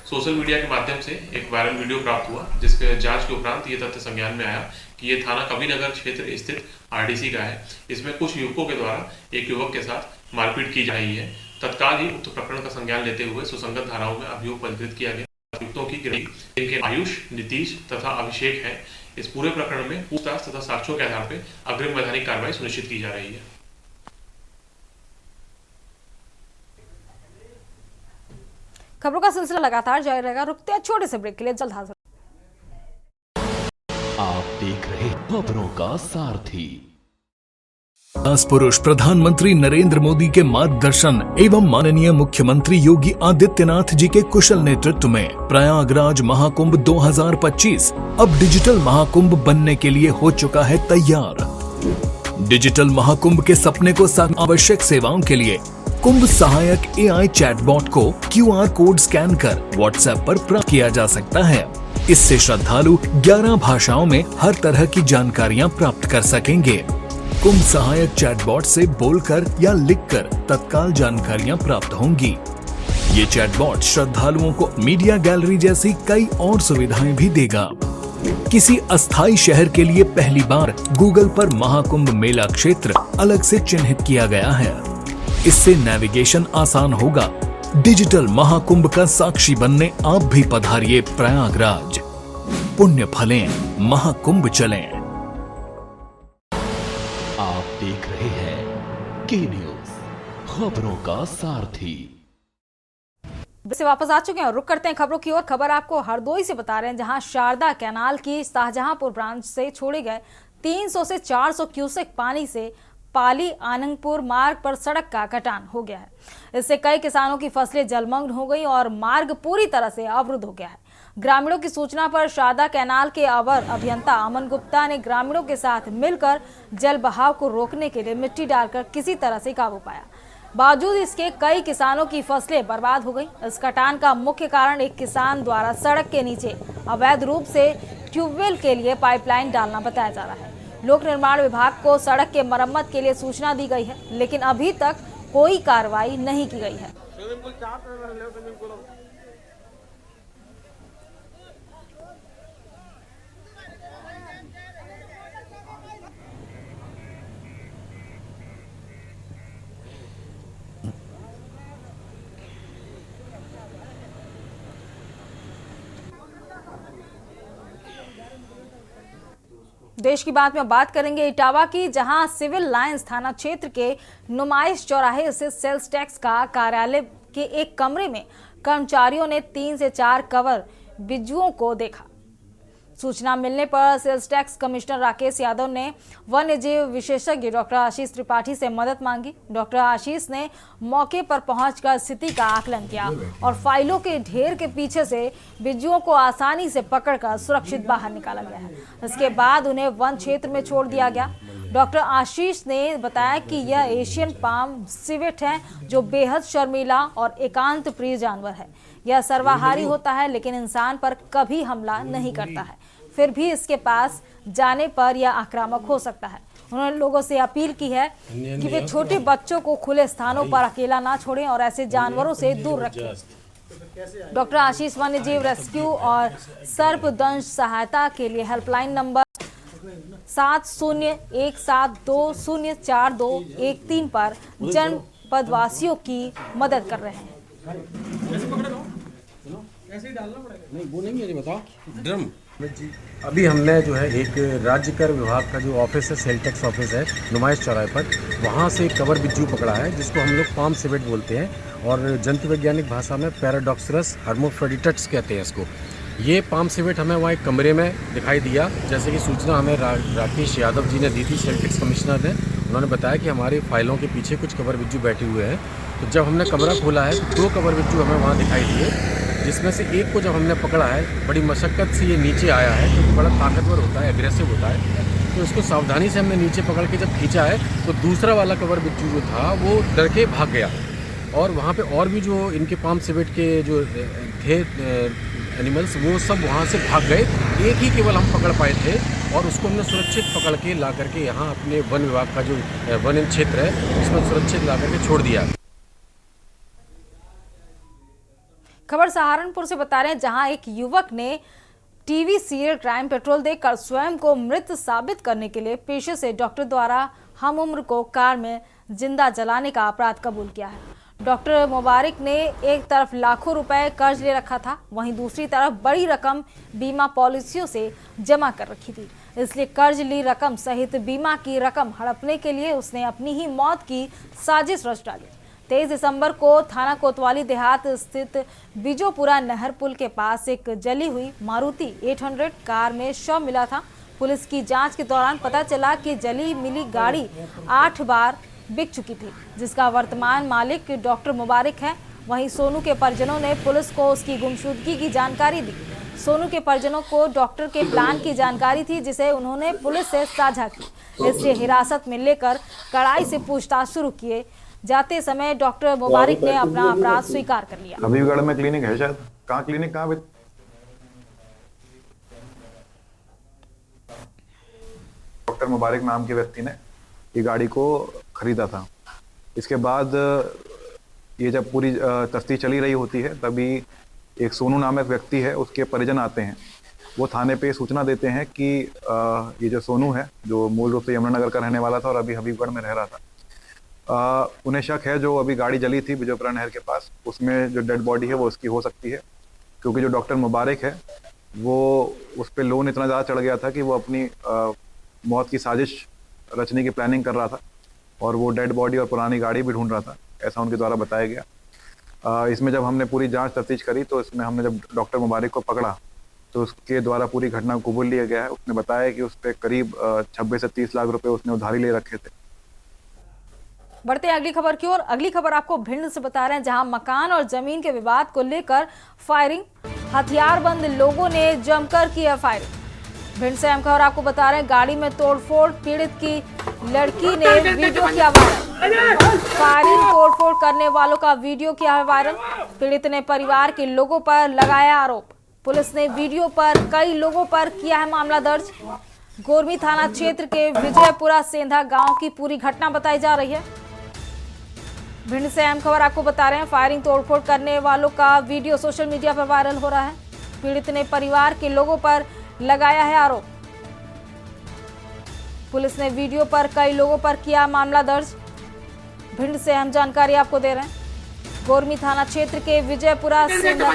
सोशल मीडिया के माध्यम से एक वायरल वीडियो प्राप्त हुआ, जिसके जांच के उपरांत ये तथ्य संज्ञान में आया कि ये थाना कविनगर क्षेत्र स्थित आरडीसी का है। इसमें कुछ युवकों के द्वारा एक युवक के साथ मारपीट की जा रही है। तत्काल ही उक्त प्रकरण का संज्ञान लेते हुए सुसंगत धाराओं में अभियोग पंजीकृत किया गया। अभियुक्तों की गिरफ्तारी इनके आयुष, नीतीश तथा अभिषेक है। इस पूरे प्रकरण में पूछताछ तथा साक्ष्यों के आधार पर अग्रिम वैधानिक कार्रवाई सुनिश्चित की जा रही है। खबरों का सिलसिला लगातार जारी रहेगा। रुकते हैं छोटे से ब्रेक के लिए, जल्द हाजिर। आप देख रहे खबरों का सारथी। पुरुष प्रधानमंत्री नरेंद्र मोदी के मार्गदर्शन एवं माननीय मुख्यमंत्री योगी आदित्यनाथ जी के कुशल नेतृत्व में प्रयागराज महाकुंभ 2025 अब डिजिटल महाकुंभ बनने के लिए हो चुका है तैयार। डिजिटल महाकुंभ के सपने को आवश्यक सेवाओं के लिए कुंभ सहायक AI चैटबॉट को QR कोड स्कैन कर WhatsApp पर प्राप्त किया जा सकता है। इससे श्रद्धालु 11 भाषाओं में हर तरह की जानकारियां प्राप्त कर सकेंगे। कुंभ सहायक चैटबॉट से बोलकर या लिखकर तत्काल जानकारियां प्राप्त होंगी। ये चैटबॉट श्रद्धालुओं को मीडिया गैलरी जैसी कई और सुविधाएं भी देगा। किसी अस्थायी शहर के लिए पहली बार गूगल पर महाकुंभ मेला क्षेत्र अलग से चिन्हित किया गया है। इससे नेविगेशन आसान होगा। डिजिटल महाकुंभ का साक्षी बनने आप भी पधारिए प्रयागराज। पुण्य फलें, महाकुंभ चलें। आप देख रहे हैं के न्यूज, खबरों का सारथी। से वापस आ चुके हैं और रुक करते हैं खबरों की ओर। खबर आपको हरदोई से बता रहे हैं, जहां शारदा कैनाल की शाहजहांपुर ब्रांच से छोड़े गए 300 से 400 क्यूसेक पानी से पाली आनंदपुर मार्ग पर सड़क का कटान हो गया है। इससे कई किसानों की फसलें जलमग्न हो गई और मार्ग पूरी तरह से अवरुद्ध हो गया है। ग्रामीणों की सूचना पर शारदा कैनाल के अवर अभियंता अमन गुप्ता ने ग्रामीणों के साथ मिलकर जल बहाव को रोकने के लिए मिट्टी डालकर किसी तरह से काबू पाया। बावजूद इसके कई किसानों की फसलें बर्बाद हो गई। इस कटान का मुख्य कारण एक किसान द्वारा सड़क के नीचे अवैध रूप से ट्यूबवेल के लिए पाइपलाइन डालना बताया जा रहा है। लोक निर्माण विभाग को सड़क के मरम्मत के लिए सूचना दी गई है, लेकिन अभी तक कोई कार्रवाई नहीं की गई है। देश की बात करेंगे इटावा की, जहां सिविल लाइंस थाना क्षेत्र के नुमाइश चौराहे स्थित सेल्स टैक्स का कार्यालय के एक कमरे में कर्मचारियों ने 3 से 4 कवर बिज्जुओं को देखा। सूचना मिलने पर sales tax commissioner Rakesh Yadav ने वन्य जीव विशेषज्ञ डॉक्टर आशीष त्रिपाठी से मदद मांगी। डॉक्टर आशीष ने मौके पर पहुंचकर स्थिति का आकलन किया और फाइलों के ढेर के पीछे से बिज्जुओं को आसानी से पकड़कर सुरक्षित बाहर निकाला गया है। इसके बाद उन्हें वन क्षेत्र में छोड़ दिया गया। डॉक्टर आशीष ने बताया कि यह एशियन पाम सिवेट है, जो बेहद शर्मीला और एकांत प्रिय जानवर है। यह सर्वाहारी होता है, लेकिन इंसान पर कभी हमला नहीं करता है। फिर भी इसके पास जाने पर यह आक्रामक हो सकता है। उन्होंने लोगों से अपील की है कि वे छोटे बच्चों को खुले स्थानों पर अकेला ना छोड़ें और ऐसे जानवरों से दूर रखें। डॉक्टर आशीष वन्य जीव रेस्क्यू और सर्पदंश सहायता के लिए हेल्पलाइन नंबर 7017204213 पर जनपद वासियों की मदद कर रहे हैं। नहीं वो नहीं है, बताओ ड्रम जी। अभी हमने जो है एक राज्य कर विभाग का जो ऑफिस है, सेल टैक्स ऑफिस है नुमाइश चौराहे पर, वहाँ से एक कवर बिज्जू पकड़ा है जिसको हम लोग पाम सिवेट बोलते हैं और जंतु वैज्ञानिक भाषा में पैराडॉक्सरस हर्मोफ्रेडिटस कहते हैं इसको। ये पाम सिवेट हमें वहाँ एक कमरे में दिखाई दिया, जैसे कि सूचना हमें राकेश यादव जी ने दी थी, सेल टैक्स कमिश्नर ने। उन्होंने बताया कि हमारी फाइलों के पीछे कुछ कवर बिज्जू बैठे हुए हैं। तो जब हमने कमरा खोला है तो 2 कवर बिज्जू हमें वहाँ दिखाई दिए, जिसमें से एक को जब हमने पकड़ा है, बड़ी मशक्क़त से ये नीचे आया है क्योंकि बड़ा ताकतवर होता है, एग्रेसिव होता है। तो इसको सावधानी से हमने नीचे पकड़ के जब खींचा है तो दूसरा वाला कवर बिज्जू जो था वो डर के भाग गया। और वहाँ पे और भी जो इनके पाम सिवेट के जो थे एनिमल्स, वो सब वहाँ से भाग गए। एक ही केवल हम पकड़ पाए थे और उसको हमने सुरक्षित पकड़ के ला करके यहाँ अपने वन विभाग का जो वन क्षेत्र है उसमें सुरक्षित ला करके छोड़ दिया। खबर सहारनपुर से बता रहे हैं, जहां एक युवक ने टीवी सीरियल क्राइम पेट्रोल देकर स्वयं को मृत साबित करने के लिए पेशे से डॉक्टर द्वारा हम उम्र को कार में जिंदा जलाने का अपराध कबूल किया है। डॉक्टर मुबारक ने एक तरफ लाखों रुपए कर्ज ले रखा था, वहीं दूसरी तरफ बड़ी रकम बीमा पॉलिसियों से जमा कर रखी थी। इसलिए कर्ज ली रकम सहित बीमा की रकम हड़पने के लिए उसने अपनी ही मौत की साजिश रच डाली। 23 दिसंबर को थाना कोतवाली देहात स्थित बिजोपुरा नहर पुल के पास एक जली हुई मारुति 800 कार में शव मिला था। पुलिस की जांच के दौरान पता चला कि जली मिली गाड़ी 8 बार बिक चुकी थी, जिसका वर्तमान मालिक डॉक्टर मुबारक है। वहीं सोनू के परिजनों ने पुलिस को उसकी गुमशुदगी की जानकारी दी। सोनू के परिजनों को डॉक्टर के प्लान की जानकारी थी, जिसे उन्होंने पुलिस से साझा की। इसलिए हिरासत में लेकर कड़ाई से पूछताछ शुरू किए। जाते समय डॉक्टर मुबारक ने अपना अपराध स्वीकार कर लिया। हबीबगढ़ में क्लिनिक है शायद, कहाँ क्लिनिक कहाँ? डॉक्टर मुबारक नाम के व्यक्ति ने ये गाड़ी को खरीदा था। इसके बाद ये जब पूरी तफ्तीश चली रही होती है तभी एक सोनू नामक व्यक्ति है, उसके परिजन आते हैं। वो थाने पे सूचना देते हैं कि ये जो सोनू है, जो मूल रूप से यमुनानगर का रहने वाला था और अभी हबीबगढ़ में रह रहा था, उन्हें शक है जो अभी गाड़ी जली थी विजयपुरा नहर के पास, उसमें जो डेड बॉडी है वो उसकी हो सकती है, क्योंकि जो डॉक्टर मुबारक है वो उस पर लोन इतना ज़्यादा चढ़ गया था कि वो अपनी मौत की साजिश रचने की प्लानिंग कर रहा था और वो डेड बॉडी और पुरानी गाड़ी भी ढूंढ रहा था, ऐसा उनके द्वारा बताया गया। इसमें जब हमने पूरी जांच तफ्तीश करी तो इसमें हमने जब डॉक्टर मुबारक को पकड़ा तो उसके द्वारा पूरी घटना को कबूल लिया गया है। उसने बताया कि उस पर करीब 26 से 30 लाख रुपए उसने उधारी ले रखे थे। बढ़ते हैं अगली खबर की ओर। अगली खबर आपको भिंड से बता रहे हैं, जहां मकान और जमीन के विवाद को लेकर फायरिंग, हथियारबंद लोगों ने जमकर किया फायरिंग। भिंड से अहम खबर आपको बता रहे हैं, गाड़ी में तोड़फोड़, पीड़ित की लड़की ने वीडियो किया वायरल। फायरिंग तोड़फोड़ करने वालों का वीडियो किया है वायरल। पीड़ित ने परिवार के लोगों पर लगाया आरोप। पुलिस ने वीडियो पर कई लोगों पर किया है मामला दर्ज। गोरमी थाना क्षेत्र के विजयपुरा सेंधा गांव की पूरी घटना बताई जा रही है। भिंड से अहम खबर आपको बता रहे हैं, फायरिंग तोड़फोड़ करने वालों का वीडियो सोशल मीडिया पर वायरल हो रहा है। पीड़ित ने परिवार के लोगों पर लगाया है आरोप। पुलिस ने वीडियो पर कई लोगों पर किया मामला दर्ज। भिंड से अहम जानकारी आपको दे रहे हैं, गोरमी थाना क्षेत्र के विजयपुरा सेंधा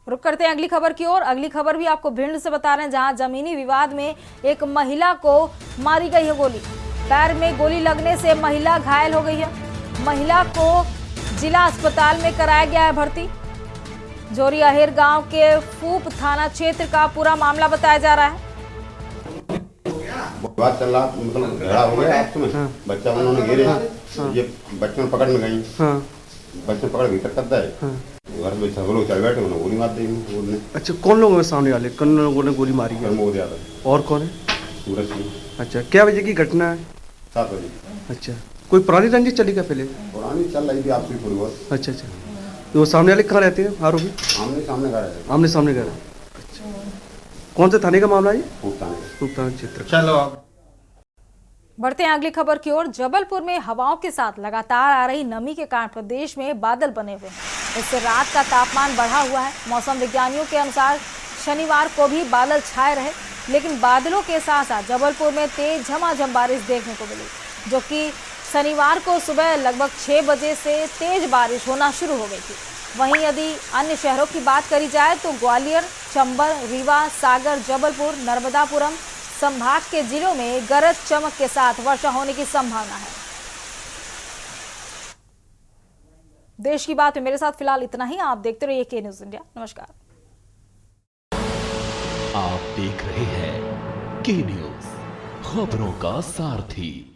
रुक करते हैं अगली खबर की ओर। अगली खबर भी आपको भिंड से बता रहे हैं, जहां जमीनी विवाद में एक महिला को मारी गई है गोली। पैर में गोली लगने से महिला घायल हो गई है। महिला को जिला अस्पताल में कराया गया है भर्ती। जोरी अहेर गांव के फूप थाना क्षेत्र का पूरा मामला बताया जा रहा है। बात चल रहा, मतलब झगड़ा हो गया आपस में, बच्चा उन्होंने घेरे, ये बच्चों पकड़ में गई, बच्चों पकड़ भीतर करता है, घर में सब लोग चल बैठे, उन्होंने गोली मार दी। अच्छा, कौन लोग हैं सामने वाले? कौन लोगों ने गोली मारी है? प्रमोद यादव। और कौन है? सूरज सिंह। अच्छा, क्या बजे की घटना है? 7 बजे। अच्छा, कोई पुरानी रंजिश चली क्या पहले? पुरानी चल रही थी आपसी थोड़ी बहुत। अच्छा अच्छा, तो वो सामने वाले कहाँ रहते हैं आरोपी? आमने सामने घर है। आमने सामने घर है। अच्छा, कौन से थाने का मामला है? फूप थाना क्षेत्र। चलो बढ़ते हैं अगली खबर की ओर। जबलपुर में हवाओं के साथ लगातार आ रही नमी के कारण प्रदेश में बादल बने हुए हैं। इससे रात का तापमान बढ़ा हुआ है। मौसम विज्ञानियों के अनुसार शनिवार को भी बादल छाए रहे, लेकिन बादलों के साथ साथ जबलपुर में तेज झमाझम बारिश देखने को मिली, जो कि शनिवार को सुबह लगभग 6 बजे से तेज बारिश होना शुरू हो गई थी। वहीं यदि अन्य शहरों की बात करी जाए तो ग्वालियर, चंबल, रीवा, सागर, जबलपुर, नर्मदापुरम संभाग के जिलों में गरज चमक के साथ वर्षा होने की संभावना है। देश की बात में मेरे साथ फिलहाल इतना ही। आप देखते रहिए के न्यूज़ इंडिया। नमस्कार। आप देख रहे हैं के न्यूज़, खबरों का सारथी।